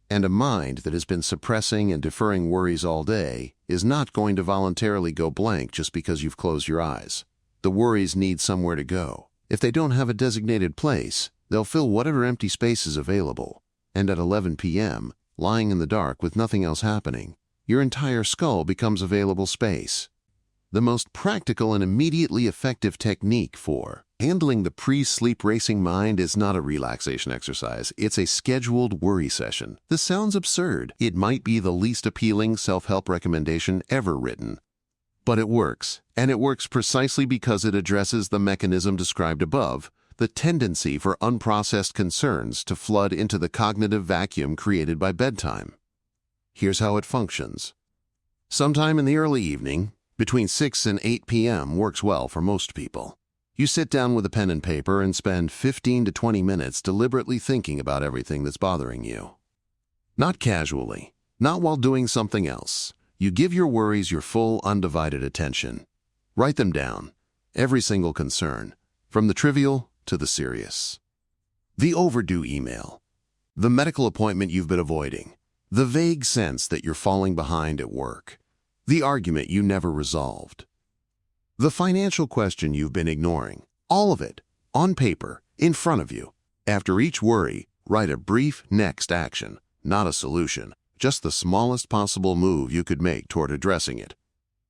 And a mind that has been suppressing and deferring worries all day is not going to voluntarily go blank just because you've closed your eyes. The worries need somewhere to go. If they don't have a designated place, they'll fill whatever empty space is available. And at 11 p.m., lying in the dark with nothing else happening, your entire skull becomes available space. The most practical and immediately effective technique for handling the pre-sleep racing mind is not a relaxation exercise. It's a scheduled worry session. This sounds absurd. It might be the least appealing self-help recommendation ever written. But it works, and it works precisely because it addresses the mechanism described above, the tendency for unprocessed concerns to flood into the cognitive vacuum created by bedtime. Here's how it functions. Sometime in the early evening, between 6 and 8 p.m. works well for most people. You sit down with a pen and paper and spend 15 to 20 minutes deliberately thinking about everything that's bothering you. Not casually, not while doing something else. You give your worries your full, undivided attention. Write them down, every single concern, from the trivial to the serious. The overdue email, the medical appointment you've been avoiding, the vague sense that you're falling behind at work, the argument you never resolved, the financial question you've been ignoring, all of it, on paper, in front of you. After each worry, write a brief next action, not a solution, just the smallest possible move you could make toward addressing it.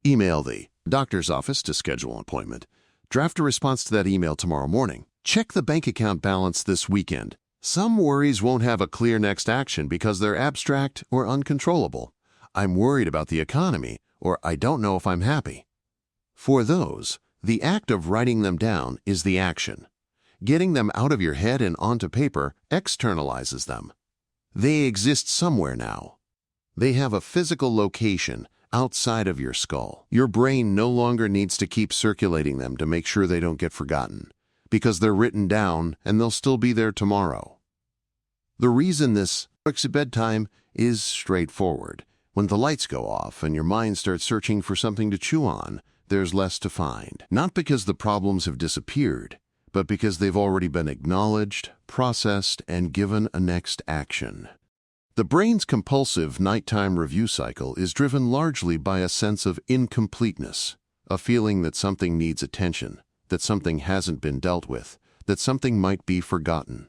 Email the doctor's office to schedule an appointment. Draft a response to that email tomorrow morning. Check the bank account balance this weekend. Some worries won't have a clear next action because they're abstract or uncontrollable. I'm worried about the economy, or I don't know if I'm happy. For those, the act of writing them down is the action. Getting them out of your head and onto paper externalizes them. They exist somewhere now. They have a physical location outside of your skull. Your brain no longer needs to keep circulating them to make sure they don't get forgotten, because they're written down and they'll still be there tomorrow. The reason this works at bedtime is straightforward. When the lights go off and your mind starts searching for something to chew on, there's less to find. Not because the problems have disappeared, but because they've already been acknowledged, processed, and given a next action. The brain's compulsive nighttime review cycle is driven largely by a sense of incompleteness, a feeling that something needs attention, that something hasn't been dealt with, that something might be forgotten.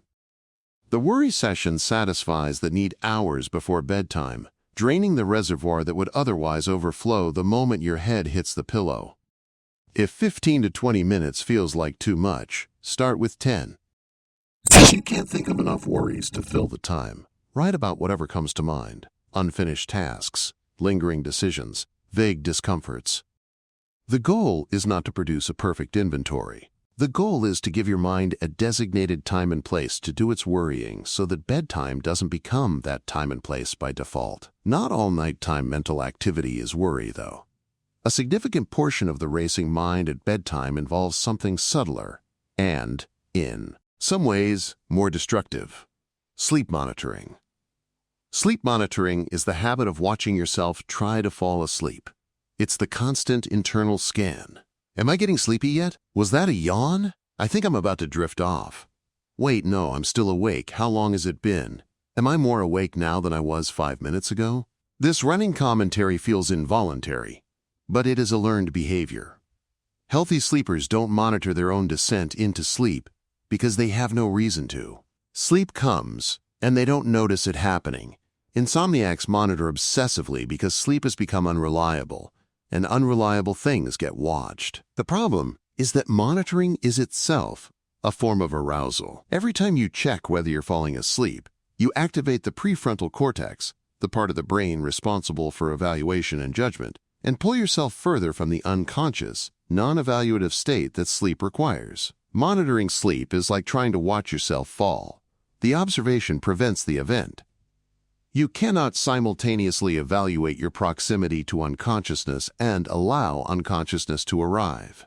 The worry session satisfies the need hours before bedtime, draining the reservoir that would otherwise overflow the moment your head hits the pillow. If 15 to 20 minutes feels like too much, start with 10. If you can't think of enough worries to fill the time, write about whatever comes to mind: unfinished tasks, lingering decisions, vague discomforts. The goal is not to produce a perfect inventory. The goal is to give your mind a designated time and place to do its worrying so that bedtime doesn't become that time and place by default. Not all nighttime mental activity is worry, though. A significant portion of the racing mind at bedtime involves something subtler and, in some ways, more destructive: sleep monitoring. Sleep monitoring is the habit of watching yourself try to fall asleep. It's the constant internal scan. Am I getting sleepy yet? Was that a yawn? I think I'm about to drift off. Wait, no, I'm still awake. How long has it been? Am I more awake now than I was 5 minutes ago? This running commentary feels involuntary, but it is a learned behavior. Healthy sleepers don't monitor their own descent into sleep because they have no reason to. Sleep comes, and they don't notice it happening. Insomniacs monitor obsessively because sleep has become unreliable, and unreliable things get watched. The problem is that monitoring is itself a form of arousal. Every time you check whether you're falling asleep, you activate the prefrontal cortex, the part of the brain responsible for evaluation and judgment, and pull yourself further from the unconscious, non-evaluative state that sleep requires. Monitoring sleep is like trying to watch yourself fall. The observation prevents the event. You cannot simultaneously evaluate your proximity to unconsciousness and allow unconsciousness to arrive.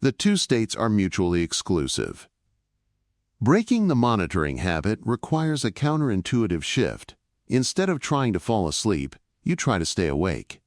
The two states are mutually exclusive. Breaking the monitoring habit requires a counterintuitive shift. Instead of trying to fall asleep, you try to stay awake.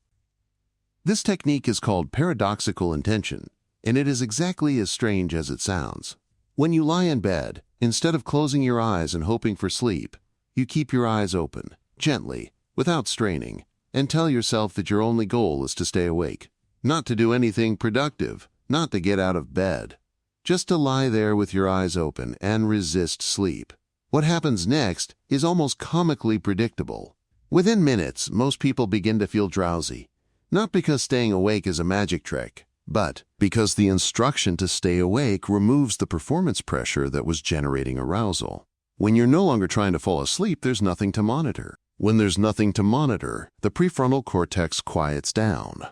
This technique is called paradoxical intention, and it is exactly as strange as it sounds. When you lie in bed, instead of closing your eyes and hoping for sleep, you keep your eyes open, gently, without straining, and tell yourself that your only goal is to stay awake, not to do anything productive, not to get out of bed, just to lie there with your eyes open and resist sleep. What happens next is almost comically predictable. Within minutes, most people begin to feel drowsy, not because staying awake is a magic trick, but because the instruction to stay awake removes the performance pressure that was generating arousal. When you're no longer trying to fall asleep, there's nothing to monitor. When there's nothing to monitor, the prefrontal cortex quiets down.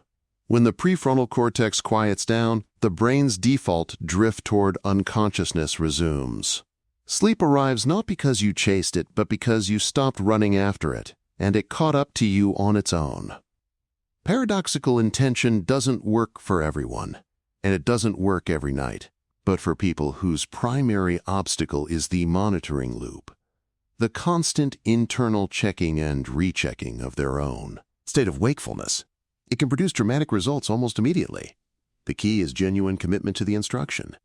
When the prefrontal cortex quiets down, the brain's default drift toward unconsciousness resumes. Sleep arrives not because you chased it, but because you stopped running after it, and it caught up to you on its own. Paradoxical intention doesn't work for everyone, and it doesn't work every night, but for people whose primary obstacle is the monitoring loop, the constant internal checking and rechecking of their own state of wakefulness. It can produce dramatic results almost immediately. The key is genuine commitment to the instruction.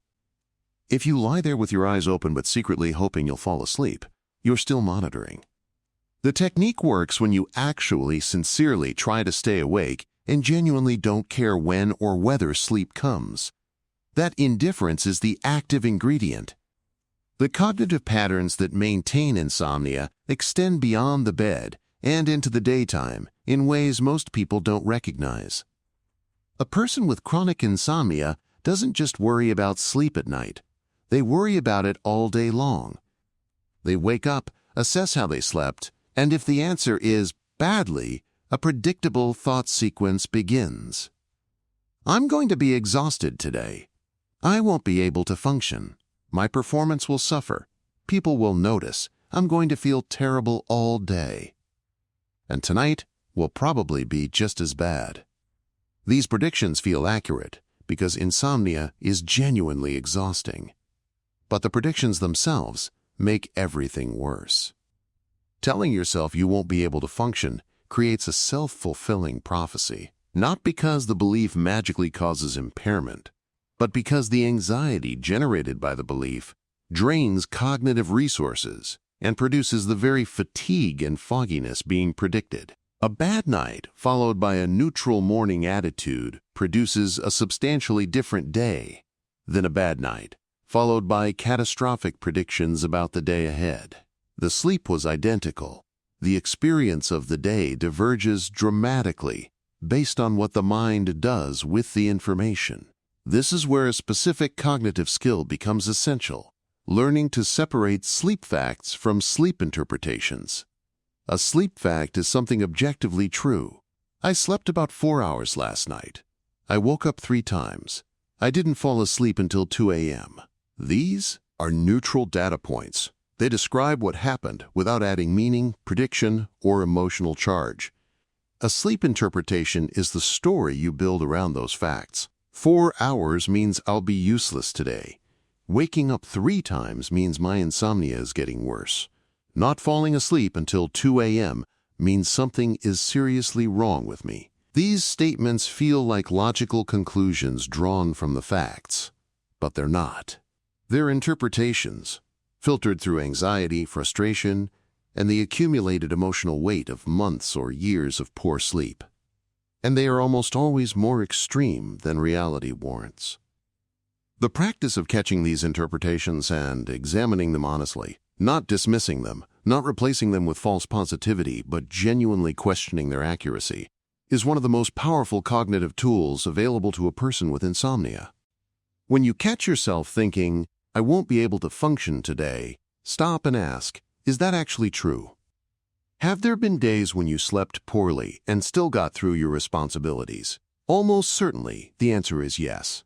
If you lie there with your eyes open but secretly hoping you'll fall asleep, you're still monitoring. The technique works when you actually sincerely try to stay awake and genuinely don't care when or whether sleep comes. That indifference is the active ingredient. The cognitive patterns that maintain insomnia extend beyond the bed and into the daytime in ways most people don't recognize. A person with chronic insomnia doesn't just worry about sleep at night. They worry about it all day long. They wake up, assess how they slept, and if the answer is badly, a predictable thought sequence begins. I'm going to be exhausted today. I won't be able to function. My performance will suffer. People will notice. I'm going to feel terrible all day. And tonight will probably be just as bad. These predictions feel accurate because insomnia is genuinely exhausting. But the predictions themselves make everything worse. Telling yourself you won't be able to function creates a self-fulfilling prophecy, not because the belief magically causes impairment, but because the anxiety generated by the belief drains cognitive resources and produces the very fatigue and fogginess being predicted. A bad night followed by a neutral morning attitude produces a substantially different day than a bad night followed by catastrophic predictions about the day ahead. The sleep was identical. The experience of the day diverges dramatically based on what the mind does with the information. This is where a specific cognitive skill becomes essential, learning to separate sleep facts from sleep interpretations. A sleep fact is something objectively true. I slept about 4 hours last night. I woke up 3 times. I didn't fall asleep until 2 a.m. These are neutral data points. They describe what happened without adding meaning, prediction, or emotional charge. A sleep interpretation is the story you build around those facts. 4 hours means I'll be useless today. Waking up 3 times means my insomnia is getting worse. Not falling asleep until 2 a.m. means something is seriously wrong with me. These statements feel like logical conclusions drawn from the facts, but they're not. They're interpretations, filtered through anxiety, frustration, and the accumulated emotional weight of months or years of poor sleep. And they are almost always more extreme than reality warrants. The practice of catching these interpretations and examining them honestly, not dismissing them, not replacing them with false positivity, but genuinely questioning their accuracy, is one of the most powerful cognitive tools available to a person with insomnia. When you catch yourself thinking, I won't be able to function today, stop and ask, is that actually true? Have there been days when you slept poorly and still got through your responsibilities? Almost certainly, the answer is yes.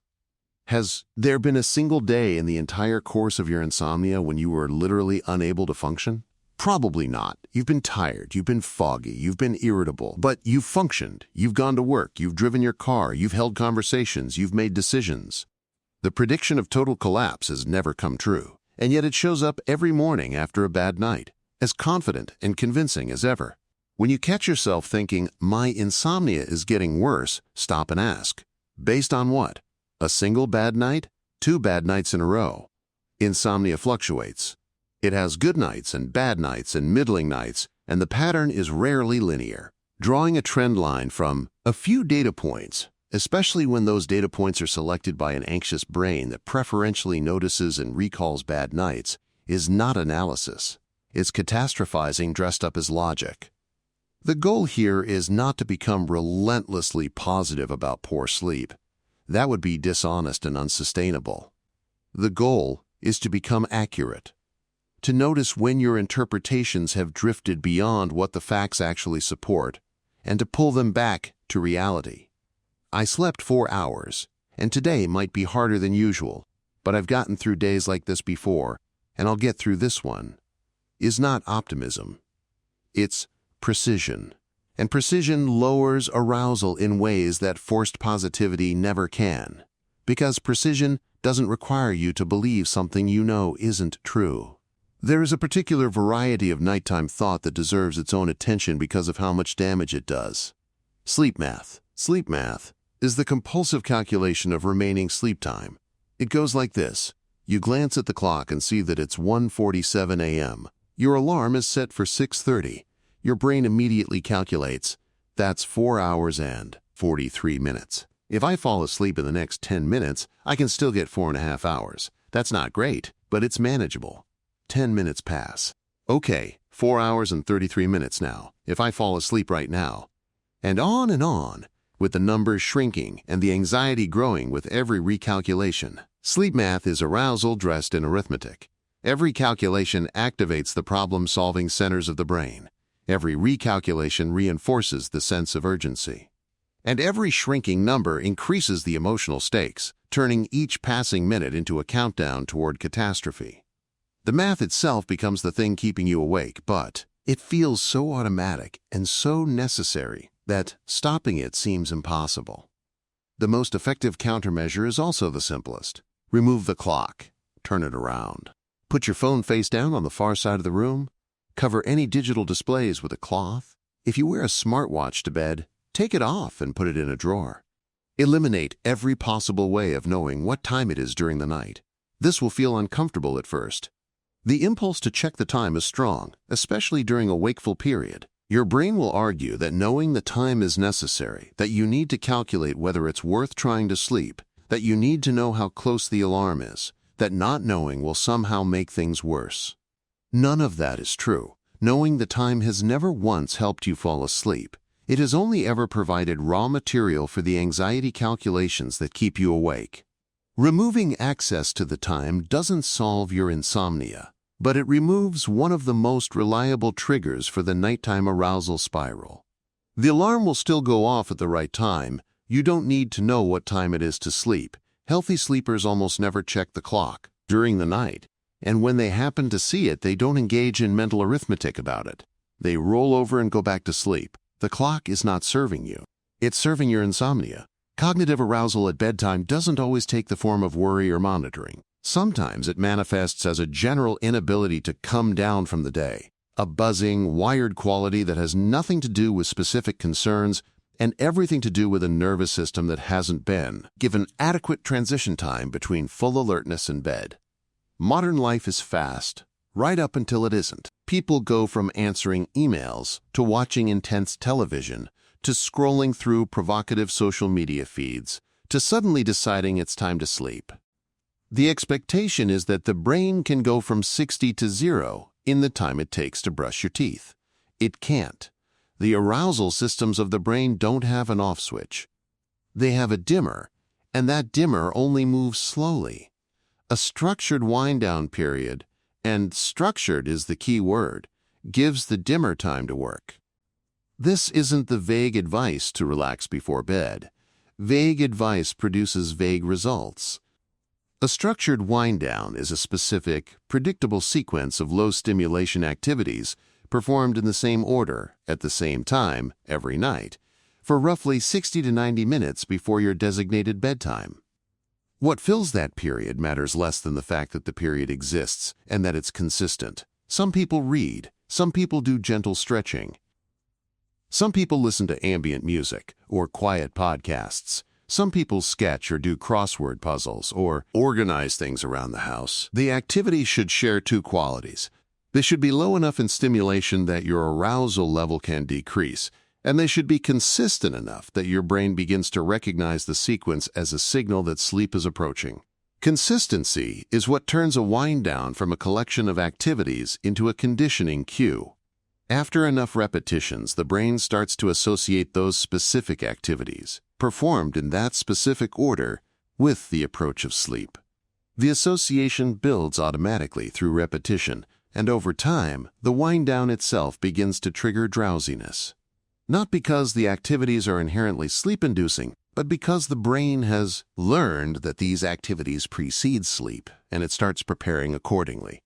Has there been a single day in the entire course of your insomnia when you were literally unable to function? Probably not. You've been tired, you've been foggy, you've been irritable, but you've functioned. You've gone to work, you've driven your car, you've held conversations, you've made decisions. The prediction of total collapse has never come true, and yet it shows up every morning after a bad night, as confident and convincing as ever. When you catch yourself thinking, my insomnia is getting worse, stop and ask, based on what? A single bad night? 2 bad nights in a row? Insomnia fluctuates. It has good nights and bad nights and middling nights, and the pattern is rarely linear. Drawing a trend line from a few data points, especially when those data points are selected by an anxious brain that preferentially notices and recalls bad nights, is not analysis. It's catastrophizing dressed up as logic. The goal here is not to become relentlessly positive about poor sleep. That would be dishonest and unsustainable. The goal is to become accurate, to notice when your interpretations have drifted beyond what the facts actually support, and to pull them back to reality. I slept 4 hours, and today might be harder than usual, but I've gotten through days like this before, and I'll get through this one, is not optimism. It's precision. And precision lowers arousal in ways that forced positivity never can, because precision doesn't require you to believe something you know isn't true. There is a particular variety of nighttime thought that deserves its own attention because of how much damage it does. Sleep math. Sleep math is the compulsive calculation of remaining sleep time. It goes like this. You glance at the clock and see that it's 1:47 a.m. Your alarm is set for 6:30. Your brain immediately calculates, that's 4 hours and 43 minutes. If I fall asleep in the next 10 minutes, I can still get 4.5 hours. That's not great, but it's manageable. 10 minutes pass. Okay, 4 hours and 33 minutes now, if I fall asleep right now. And on, with the numbers shrinking and the anxiety growing with every recalculation. Sleep math is arousal dressed in arithmetic. Every calculation activates the problem-solving centers of the brain. Every recalculation reinforces the sense of urgency. And every shrinking number increases the emotional stakes, turning each passing minute into a countdown toward catastrophe. The math itself becomes the thing keeping you awake, but it feels so automatic and so necessary that stopping it seems impossible. The most effective countermeasure is also the simplest. Remove the clock. Turn it around. Put your phone face down on the far side of the room. Cover any digital displays with a cloth. If you wear a smartwatch to bed, take it off and put it in a drawer. Eliminate every possible way of knowing what time it is during the night. This will feel uncomfortable at first. The impulse to check the time is strong, especially during a wakeful period. Your brain will argue that knowing the time is necessary, that you need to calculate whether it's worth trying to sleep, that you need to know how close the alarm is, that not knowing will somehow make things worse. None of that is true. Knowing the time has never once helped you fall asleep. It has only ever provided raw material for the anxiety calculations that keep you awake. Removing access to the time doesn't solve your insomnia, but it removes one of the most reliable triggers for the nighttime arousal spiral. The alarm will still go off at the right time. You don't need to know what time it is to sleep. Healthy sleepers almost never check the clock during the night. And when they happen to see it, they don't engage in mental arithmetic about it. They roll over and go back to sleep. The clock is not serving you. It's serving your insomnia. Cognitive arousal at bedtime doesn't always take the form of worry or monitoring. Sometimes it manifests as a general inability to come down from the day, a buzzing, wired quality that has nothing to do with specific concerns and everything to do with a nervous system that hasn't been given adequate transition time between full alertness and bed. Modern life is fast, right up until it isn't. People go from answering emails to watching intense television to scrolling through provocative social media feeds to suddenly deciding it's time to sleep. The expectation is that the brain can go from 60 to 0 in the time it takes to brush your teeth. It can't. The arousal systems of the brain don't have an off switch. They have a dimmer, and that dimmer only moves slowly. A structured wind-down period, and structured is the key word, gives the dimmer time to work. This isn't the vague advice to relax before bed. Vague advice produces vague results. A structured wind-down is a specific, predictable sequence of low-stimulation activities performed in the same order, at the same time, every night, for roughly 60 to 90 minutes before your designated bedtime. What fills that period matters less than the fact that the period exists and that it's consistent. Some people read, some people do gentle stretching. Some people listen to ambient music or quiet podcasts. Some people sketch or do crossword puzzles or organize things around the house. The activity should share two qualities. They should be low enough in stimulation that your arousal level can decrease, and they should be consistent enough that your brain begins to recognize the sequence as a signal that sleep is approaching. Consistency is what turns a wind down from a collection of activities into a conditioning cue. After enough repetitions, the brain starts to associate those specific activities, performed in that specific order, with the approach of sleep. The association builds automatically through repetition, and over time, the wind down itself begins to trigger drowsiness. Not because the activities are inherently sleep-inducing, but because the brain has learned that these activities precede sleep, and it starts preparing accordingly.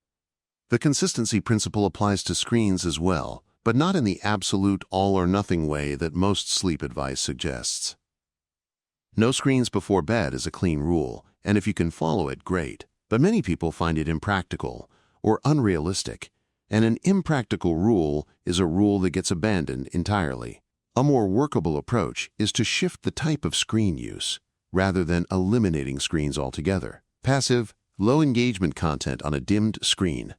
The consistency principle applies to screens as well, but not in the absolute all-or-nothing way that most sleep advice suggests. No screens before bed is a clean rule, and if you can follow it, great. But many people find it impractical or unrealistic, and an impractical rule is a rule that gets abandoned entirely. A more workable approach is to shift the type of screen use, rather than eliminating screens altogether. Passive, low-engagement content on a dimmed screen.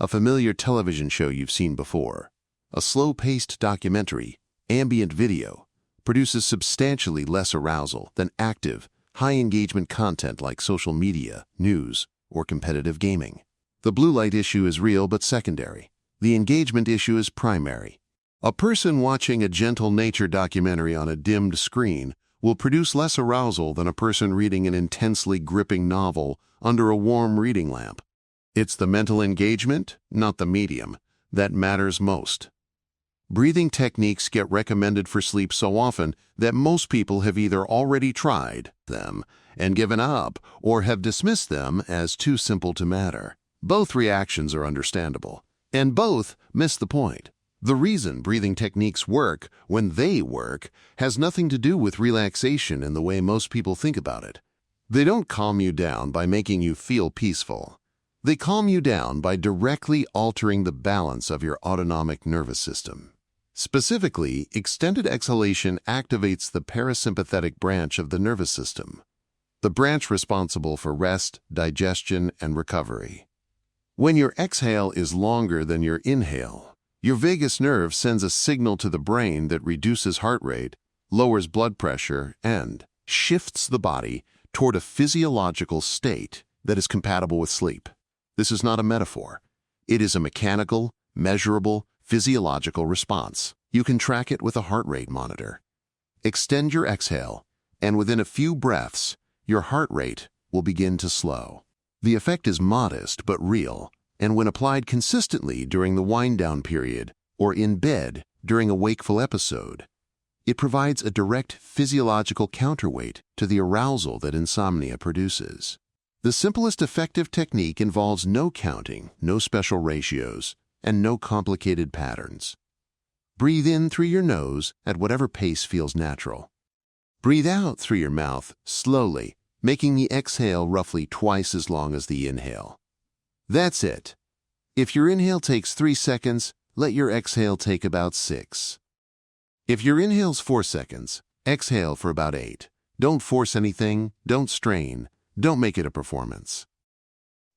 A familiar television show you've seen before. A slow-paced documentary, ambient video, produces substantially less arousal than active, high-engagement content like social media, news, or competitive gaming. The blue light issue is real but secondary. The engagement issue is primary. A person watching a gentle nature documentary on a dimmed screen will produce less arousal than a person reading an intensely gripping novel under a warm reading lamp. It's the mental engagement, not the medium, that matters most. Breathing techniques get recommended for sleep so often that most people have either already tried them and given up or have dismissed them as too simple to matter. Both reactions are understandable, and both miss the point. The reason breathing techniques work when they work has nothing to do with relaxation in the way most people think about it. They don't calm you down by making you feel peaceful. They calm you down by directly altering the balance of your autonomic nervous system. Specifically, extended exhalation activates the parasympathetic branch of the nervous system, the branch responsible for rest, digestion, and recovery. When your exhale is longer than your inhale, your vagus nerve sends a signal to the brain that reduces heart rate, lowers blood pressure, and shifts the body toward a physiological state that is compatible with sleep. This is not a metaphor. It is a mechanical, measurable, physiological response. You can track it with a heart rate monitor. Extend your exhale, and within a few breaths, your heart rate will begin to slow. The effect is modest but real, and when applied consistently during the wind-down period or in bed during a wakeful episode, it provides a direct physiological counterweight to the arousal that insomnia produces. The simplest effective technique involves no counting, no special ratios, and no complicated patterns. Breathe in through your nose at whatever pace feels natural. Breathe out through your mouth slowly, making the exhale roughly twice as long as the inhale. That's it. If your inhale takes 3 seconds, let your exhale take about 6. If your inhale's 4 seconds, exhale for about 8. Don't force anything, don't strain. Don't make it a performance.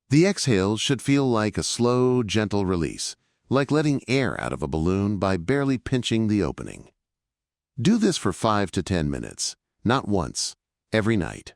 The exhale should feel like a slow, gentle release, like letting air out of a balloon by barely pinching the opening. Do this for 5 to 10 minutes, not once, every night.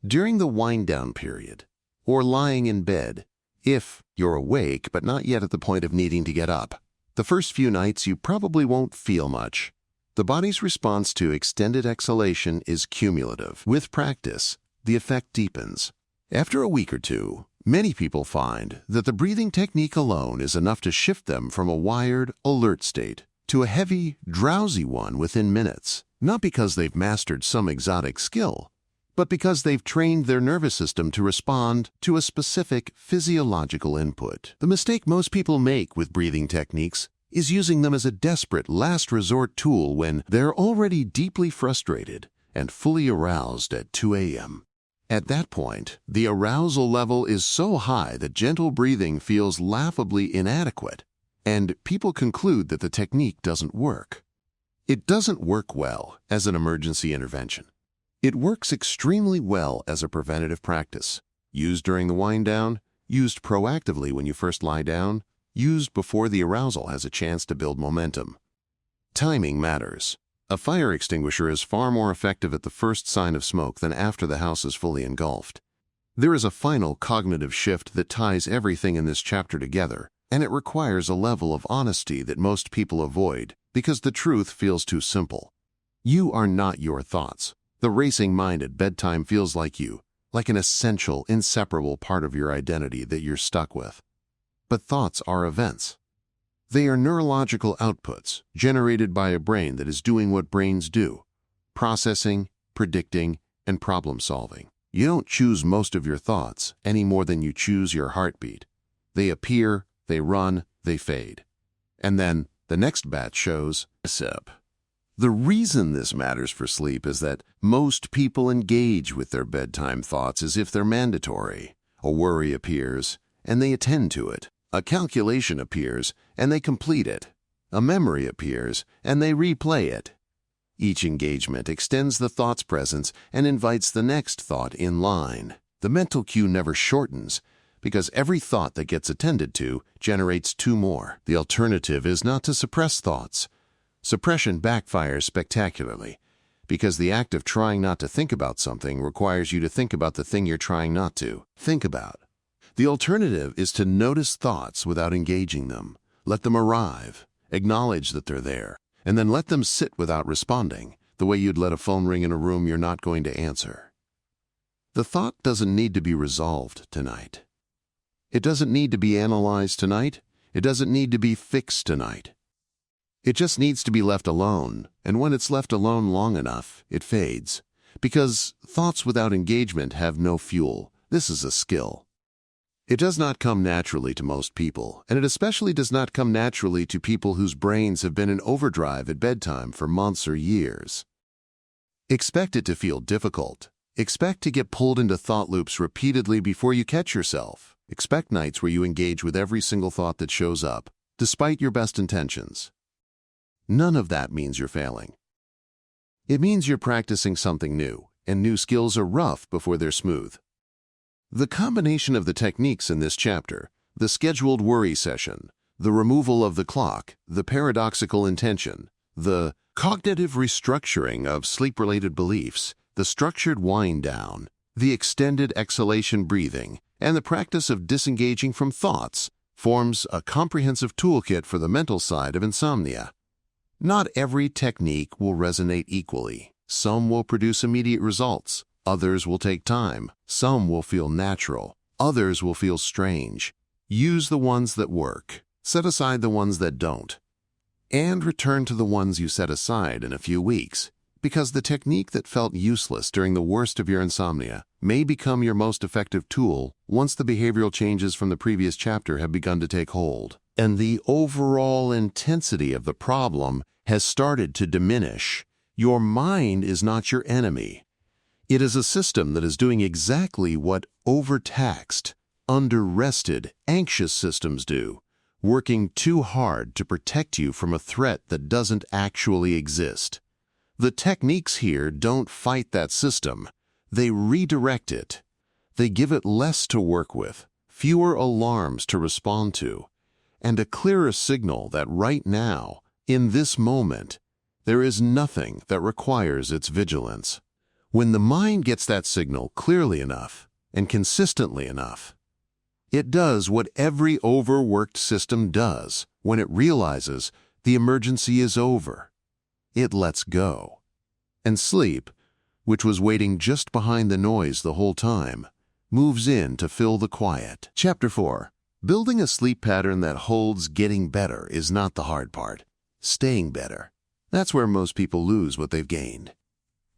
During the wind-down period, or lying in bed, if you're awake but not yet at the point of needing to get up, the first few nights you probably won't feel much. The body's response to extended exhalation is cumulative. With practice, the effect deepens. After a week or two, many people find that the breathing technique alone is enough to shift them from a wired, alert state to a heavy, drowsy one within minutes, not because they've mastered some exotic skill, but because they've trained their nervous system to respond to a specific physiological input. The mistake most people make with breathing techniques is using them as a desperate last resort tool when they're already deeply frustrated and fully aroused at 2 a.m. At that point, the arousal level is so high that gentle breathing feels laughably inadequate, and people conclude that the technique doesn't work. It doesn't work well as an emergency intervention. It works extremely well as a preventative practice, used during the wind-down, used proactively when you first lie down, used before the arousal has a chance to build momentum. Timing matters. A fire extinguisher is far more effective at the first sign of smoke than after the house is fully engulfed. There is a final cognitive shift that ties everything in this chapter together, and it requires a level of honesty that most people avoid because the truth feels too simple. You are not your thoughts. The racing mind at bedtime feels like you, like an essential, inseparable part of your identity that you're stuck with. But thoughts are events. They are neurological outputs generated by a brain that is doing what brains do: processing, predicting, and problem-solving. You don't choose most of your thoughts any more than you choose your heartbeat. They appear, they run, they fade. And then the next batch shows a sip. The reason this matters for sleep is that most people engage with their bedtime thoughts as if they're mandatory. A worry appears, and they attend to it. A calculation appears, and they complete it. A memory appears, and they replay it. Each engagement extends the thought's presence and invites the next thought in line. The mental queue never shortens, because every thought that gets attended to generates two more. The alternative is not to suppress thoughts. Suppression backfires spectacularly, because the act of trying not to think about something requires you to think about the thing you're trying not to think about. The alternative is to notice thoughts without engaging them. Let them arrive, acknowledge that they're there, and then let them sit without responding, the way you'd let a phone ring in a room you're not going to answer. The thought doesn't need to be resolved tonight. It doesn't need to be analyzed tonight. It doesn't need to be fixed tonight. It just needs to be left alone, and when it's left alone long enough, it fades. Because thoughts without engagement have no fuel. This is a skill. It does not come naturally to most people, and it especially does not come naturally to people whose brains have been in overdrive at bedtime for months or years. Expect it to feel difficult. Expect to get pulled into thought loops repeatedly before you catch yourself. Expect nights where you engage with every single thought that shows up, despite your best intentions. None of that means you're failing. It means you're practicing something new, and new skills are rough before they're smooth. The combination of the techniques in this chapter, the scheduled worry session, the removal of the clock, the paradoxical intention, the cognitive restructuring of sleep-related beliefs, the structured wind-down, the extended exhalation breathing, and the practice of disengaging from thoughts forms a comprehensive toolkit for the mental side of insomnia. Not every technique will resonate equally. Some will produce immediate results. Others will take time. Some will feel natural. Others will feel strange. Use the ones that work. Set aside the ones that don't. And return to the ones you set aside in a few weeks, because the technique that felt useless during the worst of your insomnia may become your most effective tool once the behavioral changes from the previous chapter have begun to take hold, and the overall intensity of the problem has started to diminish. Your mind is not your enemy. It is a system that is doing exactly what overtaxed, under-rested, anxious systems do, working too hard to protect you from a threat that doesn't actually exist. The techniques here don't fight that system. They redirect it. They give it less to work with, fewer alarms to respond to, and a clearer signal that right now, in this moment, there is nothing that requires its vigilance. When the mind gets that signal clearly enough and consistently enough, it does what every overworked system does when it realizes the emergency is over. It lets go. And sleep, which was waiting just behind the noise the whole time, moves in to fill the quiet. Chapter 4. Building a sleep pattern that holds getting better is not the hard part. Staying better. That's where most people lose what they've gained.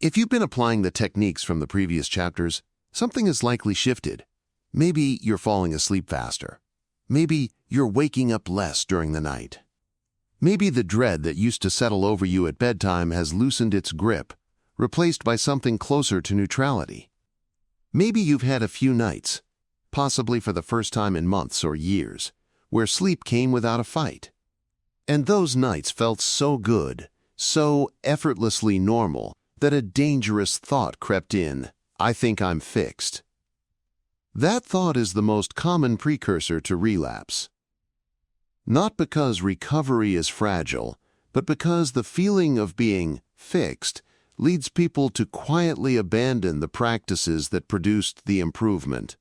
If you've been applying the techniques from the previous chapters, something has likely shifted. Maybe you're falling asleep faster. Maybe you're waking up less during the night. Maybe the dread that used to settle over you at bedtime has loosened its grip, replaced by something closer to neutrality. Maybe you've had a few nights, possibly for the first time in months or years, where sleep came without a fight. And those nights felt so good, so effortlessly normal that a dangerous thought crept in. I think I'm fixed. That thought is the most common precursor to relapse. Not because recovery is fragile, but because the feeling of being fixed leads people to quietly abandon the practices that produced the improvement.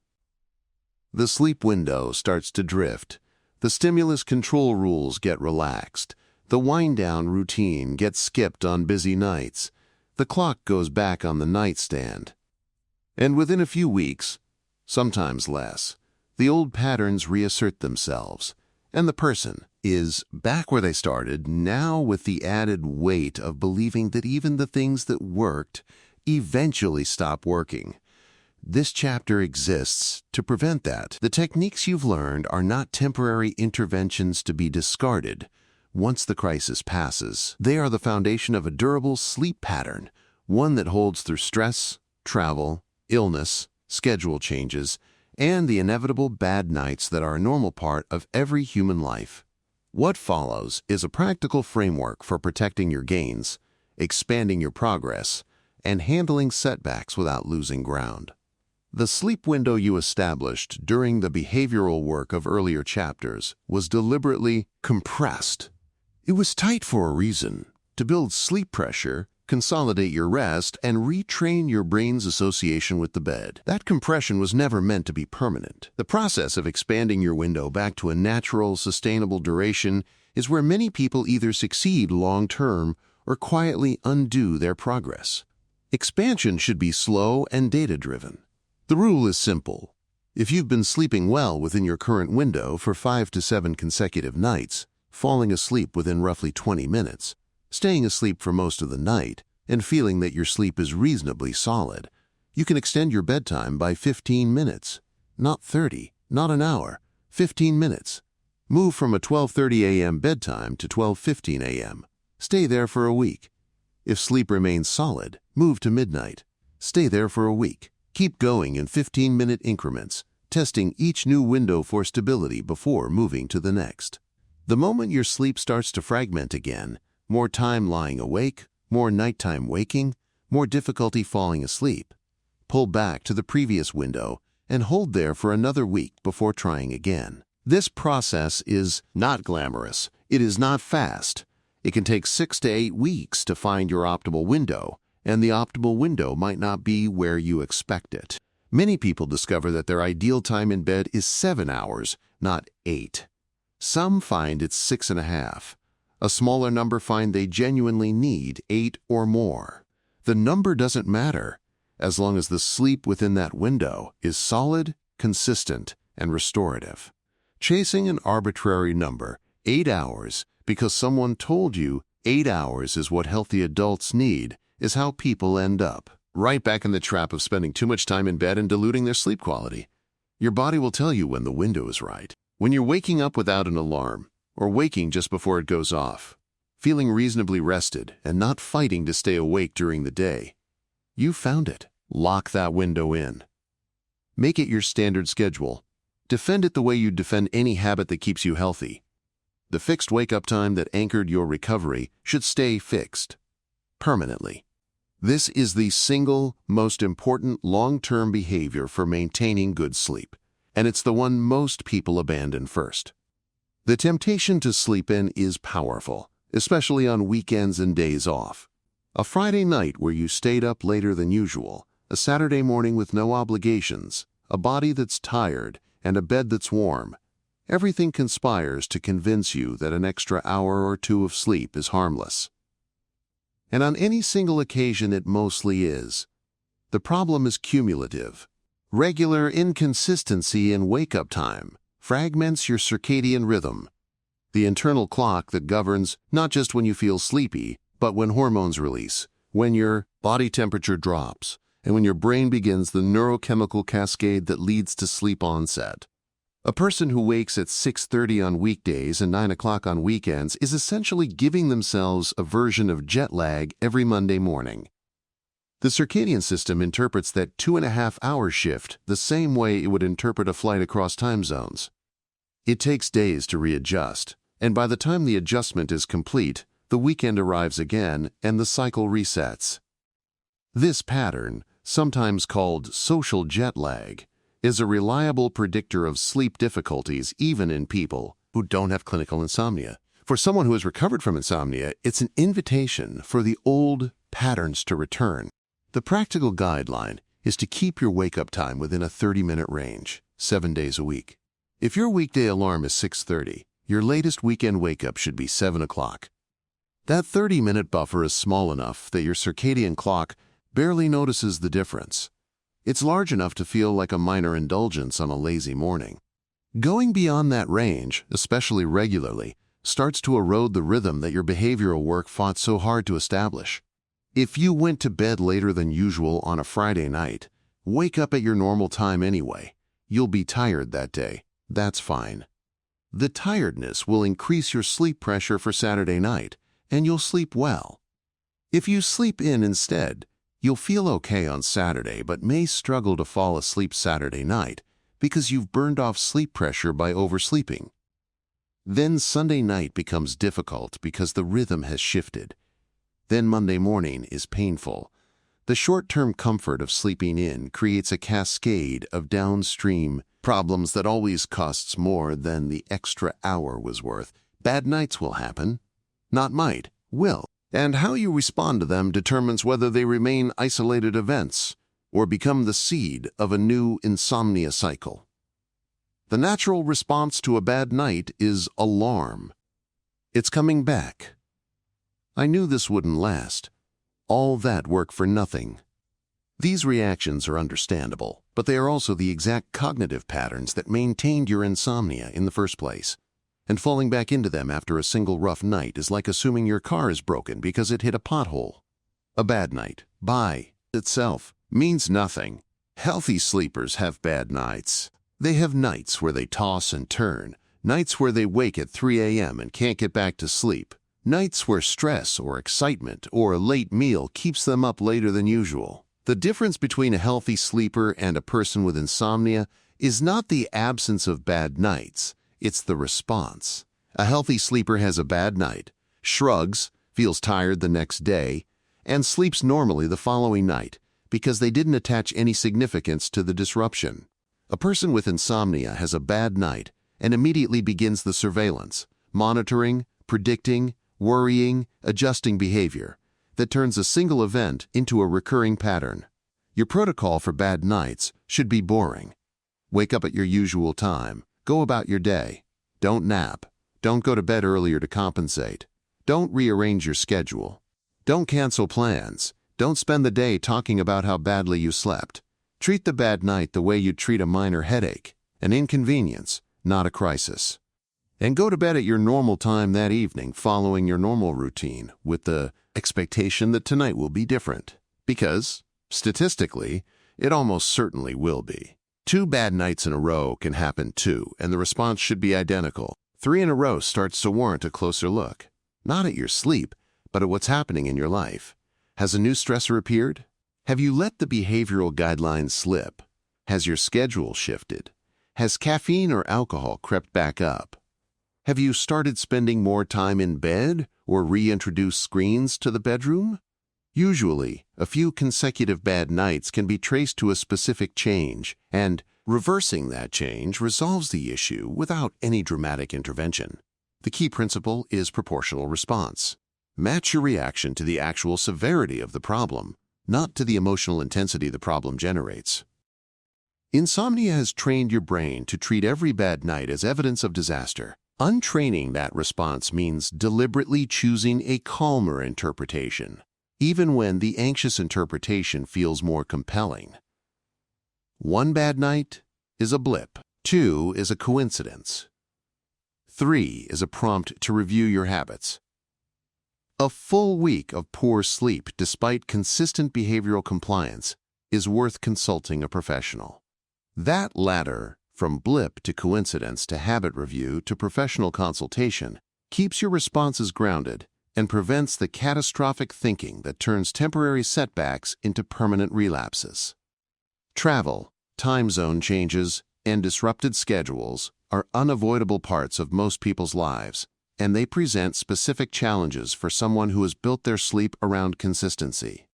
The sleep window starts to drift. The stimulus control rules get relaxed. The wind-down routine gets skipped on busy nights. The clock goes back on the nightstand. And within a few weeks, sometimes less, the old patterns reassert themselves, and the person is back where they started, now with the added weight of believing that even the things that worked eventually stop working. This chapter exists to prevent that. The techniques you've learned are not temporary interventions to be discarded once the crisis passes. They are the foundation of a durable sleep pattern, one that holds through stress, travel, illness, schedule changes, and the inevitable bad nights that are a normal part of every human life. What follows is a practical framework for protecting your gains, expanding your progress, and handling setbacks without losing ground. The sleep window you established during the behavioral work of earlier chapters was deliberately compressed. It was tight for a reason, to build sleep pressure, consolidate your rest, and retrain your brain's association with the bed. That compression was never meant to be permanent. The process of expanding your window back to a natural, sustainable duration is where many people either succeed long-term or quietly undo their progress. Expansion should be slow and data-driven. The rule is simple. If you've been sleeping well within your current window for 5 to 7 consecutive nights, falling asleep within roughly 20 minutes, staying asleep for most of the night, and feeling that your sleep is reasonably solid, you can extend your bedtime by 15 minutes. Not 30, not an hour, 15 minutes. Move from a 12:30 a.m. bedtime to 12:15 a.m. Stay there for a week. If sleep remains solid, move to midnight. Stay there for a week. Keep going in 15-minute increments, testing each new window for stability before moving to the next. The moment your sleep starts to fragment again, more time lying awake, more nighttime waking, more difficulty falling asleep, pull back to the previous window and hold there for another week before trying again. This process is not glamorous. It is not fast. It can take 6 to 8 weeks to find your optimal window, and the optimal window might not be where you expect it. Many people discover that their ideal time in bed is 7 hours, not 8. Some find it's 6.5. A smaller number find they genuinely need 8 or more. The number doesn't matter, as long as the sleep within that window is solid, consistent, and restorative. Chasing an arbitrary number, 8 hours, because someone told you 8 hours is what healthy adults need, is how people end up. Right back in the trap of spending too much time in bed and diluting their sleep quality. Your body will tell you when the window is right. When you're waking up without an alarm, or waking just before it goes off, feeling reasonably rested and not fighting to stay awake during the day, you found it. Lock that window in. Make it your standard schedule. Defend it the way you'd defend any habit that keeps you healthy. The fixed wake-up time that anchored your recovery should stay fixed, permanently. This is the single most important long-term behavior for maintaining good sleep, and it's the one most people abandon first. The temptation to sleep in is powerful, especially on weekends and days off. A Friday night where you stayed up later than usual, a Saturday morning with no obligations, a body that's tired, and a bed that's warm. Everything conspires to convince you that an extra hour or two of sleep is harmless. And on any single occasion it mostly is. The problem is cumulative. Regular inconsistency in wake-up time fragments your circadian rhythm, the internal clock that governs not just when you feel sleepy, but when hormones release, when your body temperature drops, and when your brain begins the neurochemical cascade that leads to sleep onset. A person who wakes at 6:30 on weekdays and 9 o'clock on weekends is essentially giving themselves a version of jet lag every Monday morning. The circadian system interprets that 2.5-hour shift the same way it would interpret a flight across time zones. It takes days to readjust, and by the time the adjustment is complete, the weekend arrives again and the cycle resets. This pattern, sometimes called social jet lag, is a reliable predictor of sleep difficulties even in people who don't have clinical insomnia. For someone who has recovered from insomnia, it's an invitation for the old patterns to return. The practical guideline is to keep your wake-up time within a 30-minute range, 7 days a week. If your weekday alarm is 6:30, your latest weekend wake-up should be 7 o'clock. That 30-minute buffer is small enough that your circadian clock barely notices the difference. It's large enough to feel like a minor indulgence on a lazy morning. Going beyond that range, especially regularly, starts to erode the rhythm that your behavioral work fought so hard to establish. If you went to bed later than usual on a Friday night, wake up at your normal time anyway. You'll be tired that day. That's fine. The tiredness will increase your sleep pressure for Saturday night, and you'll sleep well. If you sleep in instead, you'll feel okay on Saturday but may struggle to fall asleep Saturday night because you've burned off sleep pressure by oversleeping. Then Sunday night becomes difficult because the rhythm has shifted. Then Monday morning is painful. The short-term comfort of sleeping in creates a cascade of downstream problems that always costs more than the extra hour was worth. Bad nights will happen. Not might, will. And how you respond to them determines whether they remain isolated events or become the seed of a new insomnia cycle. The natural response to a bad night is alarm. It's coming back. I knew this wouldn't last. All that work for nothing. These reactions are understandable, but they are also the exact cognitive patterns that maintained your insomnia in the first place. And falling back into them after a single rough night is like assuming your car is broken because it hit a pothole. A bad night, by itself, means nothing. Healthy sleepers have bad nights. They have nights where they toss and turn, nights where they wake at 3 a.m. and can't get back to sleep, nights where stress or excitement or a late meal keeps them up later than usual. The difference between a healthy sleeper and a person with insomnia is not the absence of bad nights, it's the response. A healthy sleeper has a bad night, shrugs, feels tired the next day, and sleeps normally the following night because they didn't attach any significance to the disruption. A person with insomnia has a bad night and immediately begins the surveillance, monitoring, predicting, worrying, adjusting behavior that turns a single event into a recurring pattern. Your protocol for bad nights should be boring. Wake up at your usual time. Go about your day. Don't nap. Don't go to bed earlier to compensate. Don't rearrange your schedule. Don't cancel plans. Don't spend the day talking about how badly you slept. Treat the bad night the way you'd treat a minor headache, an inconvenience, not a crisis. And go to bed at your normal time that evening following your normal routine with the expectation that tonight will be different. Because, statistically, it almost certainly will be. 2 bad nights in a row can happen too, and the response should be identical. 3 in a row starts to warrant a closer look. Not at your sleep, but at what's happening in your life. Has a new stressor appeared? Have you let the behavioral guidelines slip? Has your schedule shifted? Has caffeine or alcohol crept back up? Have you started spending more time in bed or reintroduced screens to the bedroom? Usually, a few consecutive bad nights can be traced to a specific change, and reversing that change resolves the issue without any dramatic intervention. The key principle is proportional response. Match your reaction to the actual severity of the problem, not to the emotional intensity the problem generates. Insomnia has trained your brain to treat every bad night as evidence of disaster. Untraining that response means deliberately choosing a calmer interpretation, even when the anxious interpretation feels more compelling. 1 bad night is a blip. 2 is a coincidence. 3 is a prompt to review your habits. A full week of poor sleep despite consistent behavioral compliance is worth consulting a professional. That ladder, from blip to coincidence to habit review to professional consultation, keeps your responses grounded and prevents the catastrophic thinking that turns temporary setbacks into permanent relapses. Travel, time zone changes, and disrupted schedules are unavoidable parts of most people's lives, and they present specific challenges for someone who has built their sleep around consistency.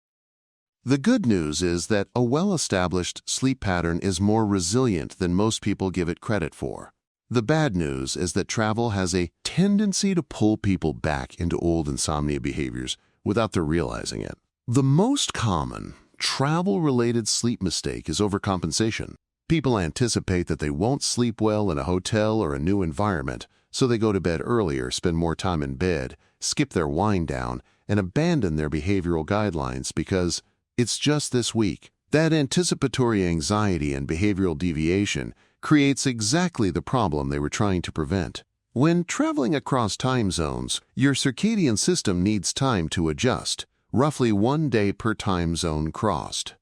The good news is that a well-established sleep pattern is more resilient than most people give it credit for. The bad news is that travel has a tendency to pull people back into old insomnia behaviors without their realizing it. The most common travel-related sleep mistake is overcompensation. People anticipate that they won't sleep well in a hotel or a new environment, so they go to bed earlier, spend more time in bed, skip their wind down, and abandon their behavioral guidelines because it's just this week. That anticipatory anxiety and behavioral deviation creates exactly the problem they were trying to prevent. When traveling across time zones, your circadian system needs time to adjust, roughly 1 day per time zone crossed.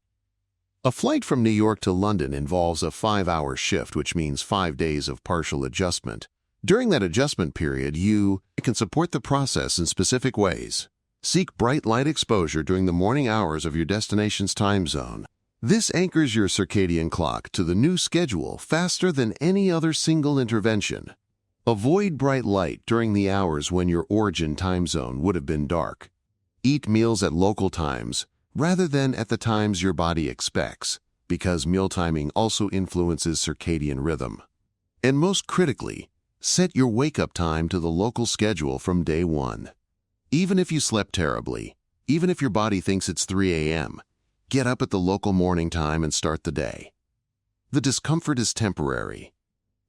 A flight from New York to London involves a 5-hour shift, which means 5 days of partial adjustment. During that adjustment period, you can support the process in specific ways. Seek bright light exposure during the morning hours of your destination's time zone. This anchors your circadian clock to the new schedule faster than any other single intervention. Avoid bright light during the hours when your origin time zone would have been dark. Eat meals at local times rather than at the times your body expects, because meal timing also influences circadian rhythm. And most critically, set your wake-up time to the local schedule from day one. Even if you slept terribly, even if your body thinks it's 3 a.m., get up at the local morning time and start the day. The discomfort is temporary.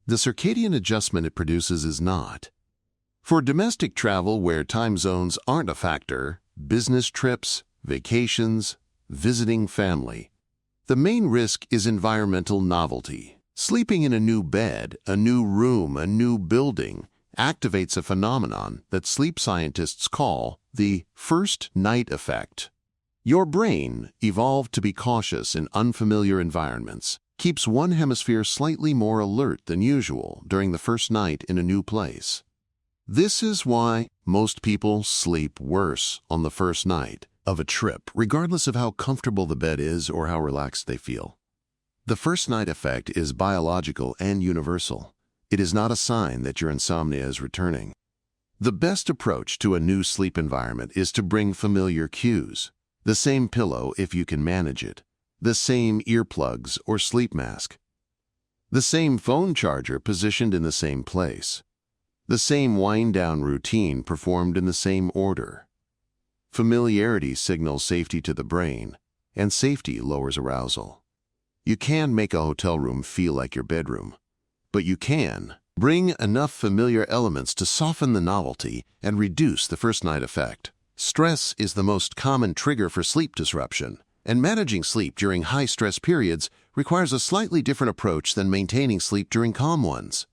The circadian adjustment it produces is not. For domestic travel where time zones aren't a factor, business trips, vacations, visiting family, the main risk is environmental novelty. Sleeping in a new bed, a new room, a new building activates a phenomenon that sleep scientists call the first night effect. Your brain, evolved to be cautious in unfamiliar environments, keeps one hemisphere slightly more alert than usual during the first night in a new place. This is why most people sleep worse on the first night of a trip, regardless of how comfortable the bed is or how relaxed they feel. The first night effect is biological and universal. It is not a sign that your insomnia is returning. The best approach to a new sleep environment is to bring familiar cues. The same pillow if you can manage it. The same earplugs or sleep mask. The same phone charger positioned in the same place. The same wind-down routine performed in the same order. Familiarity signals safety to the brain, and safety lowers arousal. You can make a hotel room feel like your bedroom, but you can bring enough familiar elements to soften the novelty and reduce the first night effect. Stress is the most common trigger for sleep disruption, and managing sleep during high-stress periods requires a slightly different approach than maintaining sleep during calm ones.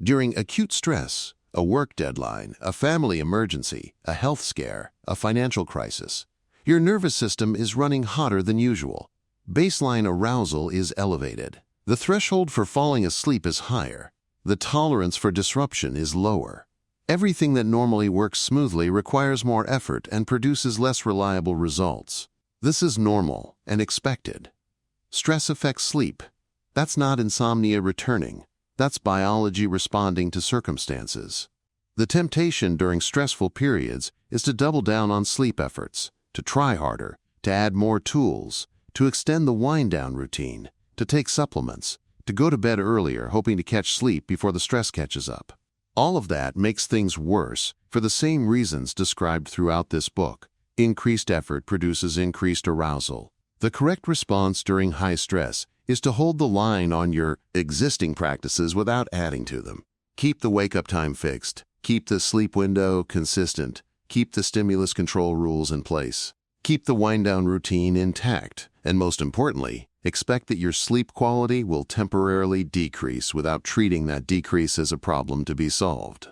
During acute stress, a work deadline, a family emergency, a health scare, a financial crisis, your nervous system is running hotter than usual. Baseline arousal is elevated. The threshold for falling asleep is higher. The tolerance for disruption is lower. Everything that normally works smoothly requires more effort and produces less reliable results. This is normal and expected. Stress affects sleep. That's not insomnia returning. That's biology responding to circumstances. The temptation during stressful periods is to double down on sleep efforts, to try harder, to add more tools, to extend the wind-down routine, to take supplements, to go to bed earlier hoping to catch sleep before the stress catches up. All of that makes things worse for the same reasons described throughout this book. Increased effort produces increased arousal. The correct response during high stress is to hold the line on your existing practices without adding to them. Keep the wake-up time fixed. Keep the sleep window consistent. Keep the stimulus control rules in place. Keep the wind-down routine intact. And most importantly, expect that your sleep quality will temporarily decrease without treating that decrease as a problem to be solved.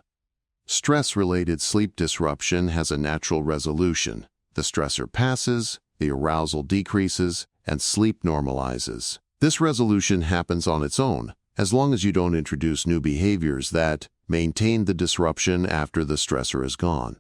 Stress-related sleep disruption has a natural resolution. The stressor passes, the arousal decreases, and sleep normalizes. This resolution happens on its own, as long as you don't introduce new behaviors that maintain the disruption after the stressor is gone.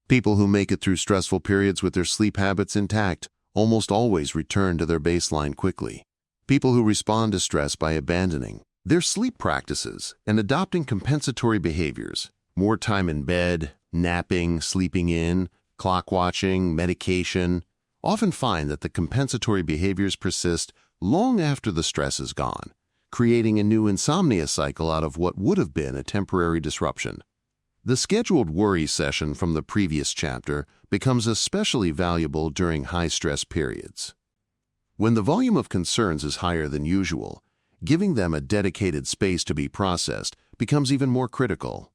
People who make it through stressful periods with their sleep habits intact almost always return to their baseline quickly. People who respond to stress by abandoning their sleep practices and adopting compensatory behaviors more time in bed, napping, sleeping in, clock watching, medication, often find that the compensatory behaviors persist long after the stress is gone, creating a new insomnia cycle out of what would have been a temporary disruption. The scheduled worry session from the previous chapter becomes especially valuable during high-stress periods. When the volume of concerns is higher than usual, giving them a dedicated space to be processed becomes even more critical.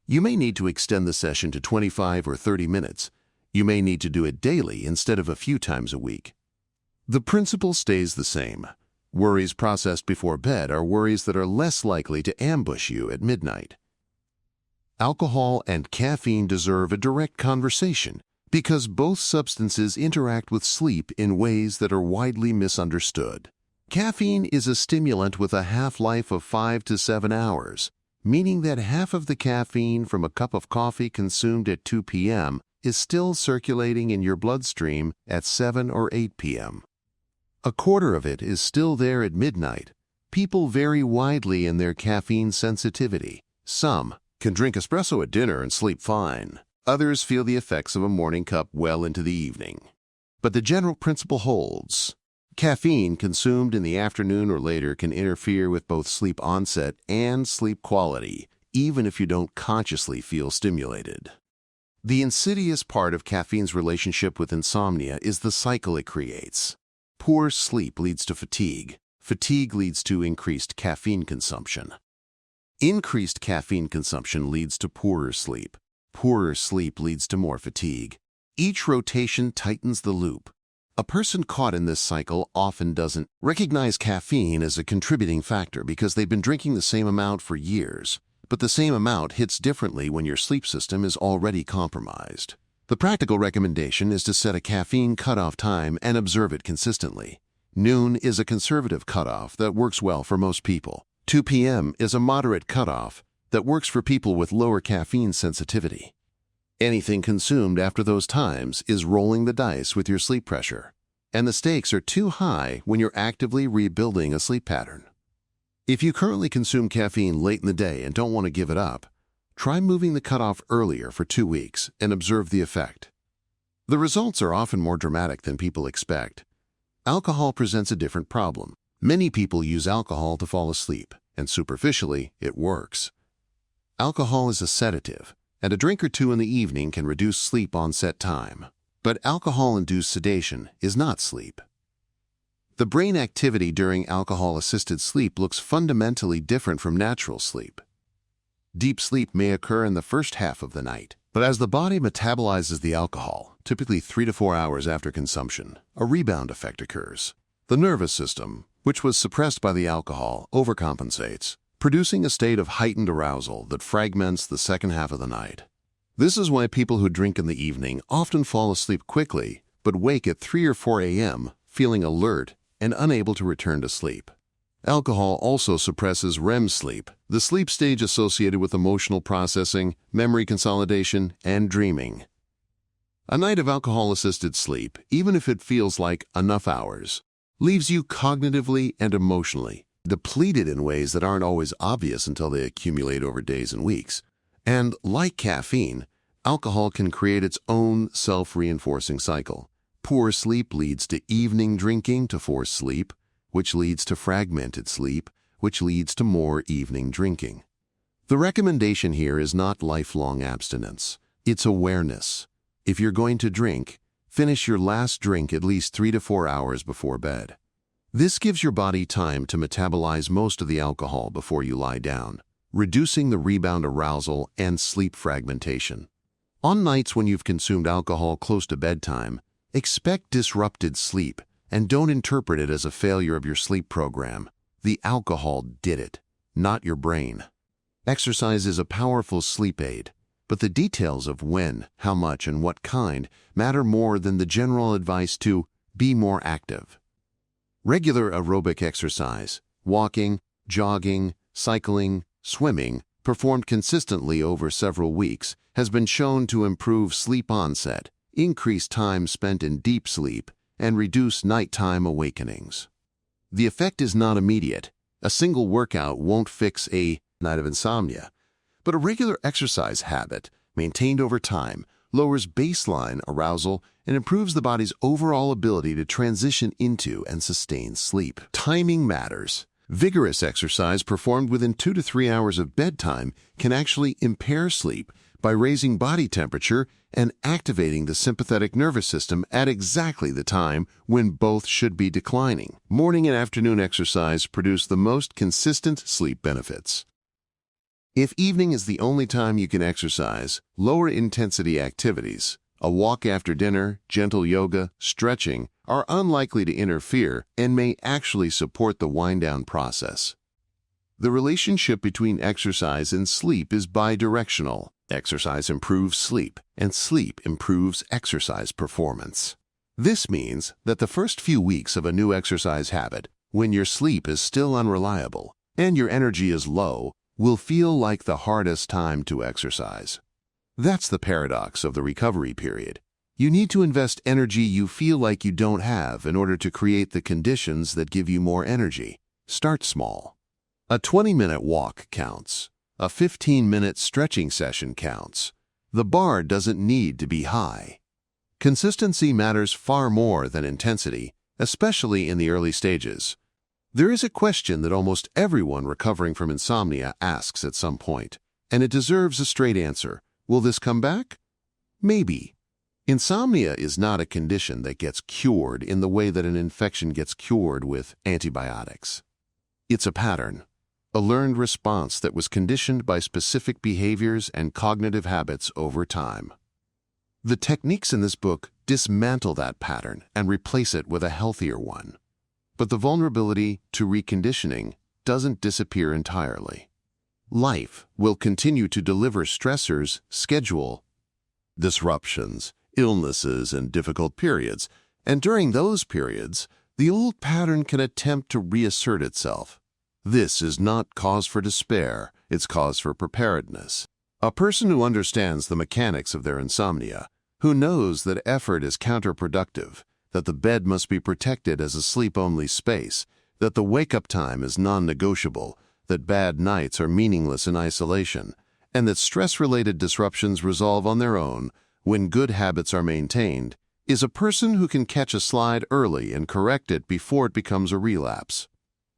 You may need to extend the session to 25 or 30 minutes. You may need to do it daily instead of a few times a week. The principle stays the same. Worries processed before bed are worries that are less likely to ambush you at midnight. Alcohol and caffeine deserve a direct conversation because both substances interact with sleep in ways that are widely misunderstood. Caffeine is a stimulant with a half-life of 5 to 7 hours, meaning that half of the caffeine from a cup of coffee consumed at 2 p.m. is still circulating in your bloodstream at 7 or 8 p.m. A quarter of it is still there at midnight. People vary widely in their caffeine sensitivity. Some can drink espresso at dinner and sleep fine. Others feel the effects of a morning cup well into the evening. But the general principle holds. Caffeine consumed in the afternoon or later can interfere with both sleep onset and sleep quality, even if you don't consciously feel stimulated. The insidious part of caffeine's relationship with insomnia is the cycle it creates. Poor sleep leads to fatigue. Fatigue leads to increased caffeine consumption. Increased caffeine consumption leads to poorer sleep. Poorer sleep leads to more fatigue. Each rotation tightens the loop. A person caught in this cycle often doesn't recognize caffeine as a contributing factor because they've been drinking the same amount for years, but the same amount hits differently when your sleep system is already compromised. The practical recommendation is to set a caffeine cutoff time and observe it consistently. Noon is a conservative cutoff that works well for most people. 2 p.m. is a moderate cutoff that works for people with lower caffeine sensitivity. Anything consumed after those times is rolling the dice with your sleep pressure, and the stakes are too high when you're actively rebuilding a sleep pattern. If you currently consume caffeine late in the day and don't want to give it up, try moving the cutoff earlier for 2 weeks and observe the effect. The results are often more dramatic than people expect. Alcohol presents a different problem. Many people use alcohol to fall asleep, and superficially, it works. Alcohol is a sedative, and a drink or two in the evening can reduce sleep onset time. But alcohol-induced sedation is not sleep. The brain activity during alcohol-assisted sleep looks fundamentally different from natural sleep. Deep sleep may occur in the first half of the night, but as the body metabolizes the alcohol, typically 3 to 4 hours after consumption, a rebound effect occurs. The nervous system, which was suppressed by the alcohol, overcompensates, producing a state of heightened arousal that fragments the second half of the night. This is why people who drink in the evening often fall asleep quickly, but wake at 3 or 4 a.m. feeling alert and unable to return to sleep. Alcohol also suppresses REM sleep, the sleep stage associated with emotional processing, memory consolidation, and dreaming. A night of alcohol-assisted sleep, even if it feels like enough hours, leaves you cognitively and emotionally depleted in ways that aren't always obvious until they accumulate over days and weeks. And like caffeine, alcohol can create its own self-reinforcing cycle. Poor sleep leads to evening drinking to force sleep, which leads to fragmented sleep, which leads to more evening drinking. The recommendation here is not lifelong abstinence. It's awareness. If you're going to drink, finish your last drink at least 3 to 4 hours before bed. This gives your body time to metabolize most of the alcohol before you lie down, reducing the rebound arousal and sleep fragmentation. On nights when you've consumed alcohol close to bedtime, expect disrupted sleep and don't interpret it as a failure of your sleep program. The alcohol did it, not your brain. Exercise is a powerful sleep aid, but the details of when, how much, and what kind matter more than the general advice to be more active. Regular aerobic exercise, walking, jogging, cycling, swimming, performed consistently over several weeks, has been shown to improve sleep onset, increase time spent in deep sleep, and reduce nighttime awakenings. The effect is not immediate. A single workout won't fix a night of insomnia, But a regular exercise habit, maintained over time, lowers baseline arousal and improves the body's overall ability to transition into and sustain sleep. Timing matters. Vigorous exercise performed within 2 to 3 hours of bedtime can actually impair sleep by raising body temperature and activating the sympathetic nervous system at exactly the time when both should be declining. Morning and afternoon exercise produce the most consistent sleep benefits. If evening is the only time you can exercise, lower intensity activities, a walk after dinner, gentle yoga, stretching, are unlikely to interfere and may actually support the wind-down process. The relationship between exercise and sleep is bidirectional. Exercise improves sleep, and sleep improves exercise performance. This means that the first few weeks of a new exercise habit, when your sleep is still unreliable and your energy is low, will feel like the hardest time to exercise. That's the paradox of the recovery period. You need to invest energy you feel like you don't have in order to create the conditions that give you more energy. Start small. A 20-minute walk counts. A 15-minute stretching session counts. The bar doesn't need to be high. Consistency matters far more than intensity, especially in the early stages. There is a question that almost everyone recovering from insomnia asks at some point, and it deserves a straight answer. Will this come back? Maybe. Insomnia is not a condition that gets cured in the way that an infection gets cured with antibiotics. It's a pattern, a learned response that was conditioned by specific behaviors and cognitive habits over time. The techniques in this book dismantle that pattern and replace it with a healthier one. But the vulnerability to reconditioning doesn't disappear entirely. Life will continue to deliver stressors, schedule disruptions, illnesses, and difficult periods, and during those periods, the old pattern can attempt to reassert itself. This is not cause for despair, it's cause for preparedness. A person who understands the mechanics of their insomnia, who knows that effort is counterproductive, that the bed must be protected as a sleep-only space, that the wake-up time is non-negotiable, that bad nights are meaningless in isolation, and that stress-related disruptions resolve on their own when good habits are maintained, is a person who can catch a slide early and correct it before it becomes a relapse.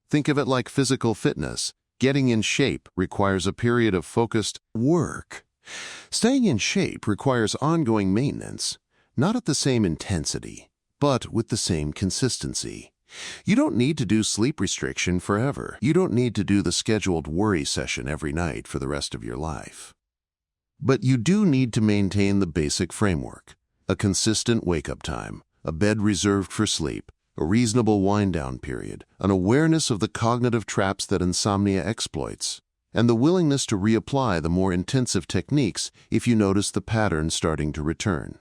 Think of it like physical fitness. Getting in shape requires a period of focused work. Staying in shape requires ongoing maintenance, not at the same intensity, but with the same consistency. You don't need to do sleep restriction forever. You don't need to do the scheduled worry session every night for the rest of your life. But you do need to maintain the basic framework: a consistent wake-up time, a bed reserved for sleep, a reasonable wind-down period, an awareness of the cognitive traps that insomnia exploits, and the willingness to reapply the more intensive techniques if you notice the pattern starting to return.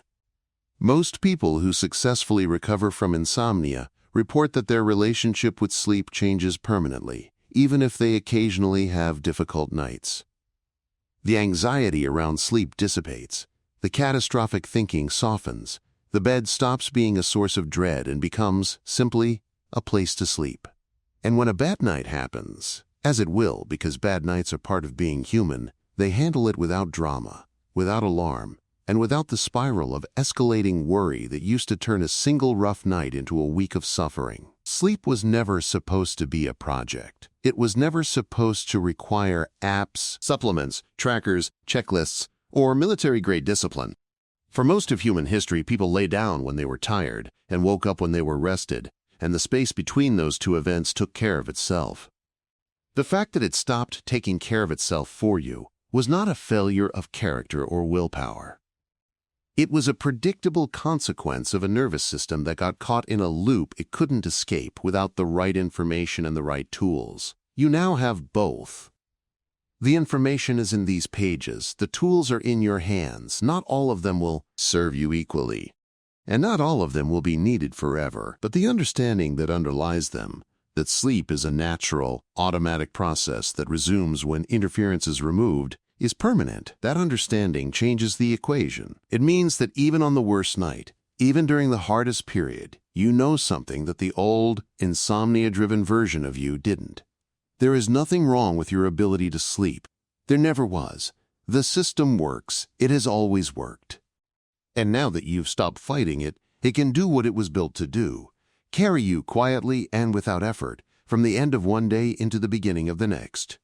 Most people who successfully recover from insomnia report that their relationship with sleep changes permanently, even if they occasionally have difficult nights. The anxiety around sleep dissipates, the catastrophic thinking softens, the bed stops being a source of dread and becomes, simply, a place to sleep. And when a bad night happens, as it will because bad nights are part of being human, they handle it without drama, without alarm, and without the spiral of escalating worry that used to turn a single rough night into a week of suffering. Sleep was never supposed to be a project. It was never supposed to require apps, supplements, trackers, checklists, or military-grade discipline. For most of human history, people lay down when they were tired and woke up when they were rested, and the space between those two events took care of itself. The fact that it stopped taking care of itself for you was not a failure of character or willpower. It was a predictable consequence of a nervous system that got caught in a loop it couldn't escape without the right information and the right tools. You now have both. The information is in these pages. The tools are in your hands. Not all of them will serve you equally, and not all of them will be needed forever. But the understanding that underlies them, that sleep is a natural, automatic process that resumes when interference is removed, is permanent. That understanding changes the equation. It means that even on the worst night, even during the hardest period, you know something that the old, insomnia-driven version of you didn't. There is nothing wrong with your ability to sleep. There never was. The system works. It has always worked. And now that you've stopped fighting it, it can do what it was built to do. Carry you quietly and without effort from the end of one day into the beginning of the next.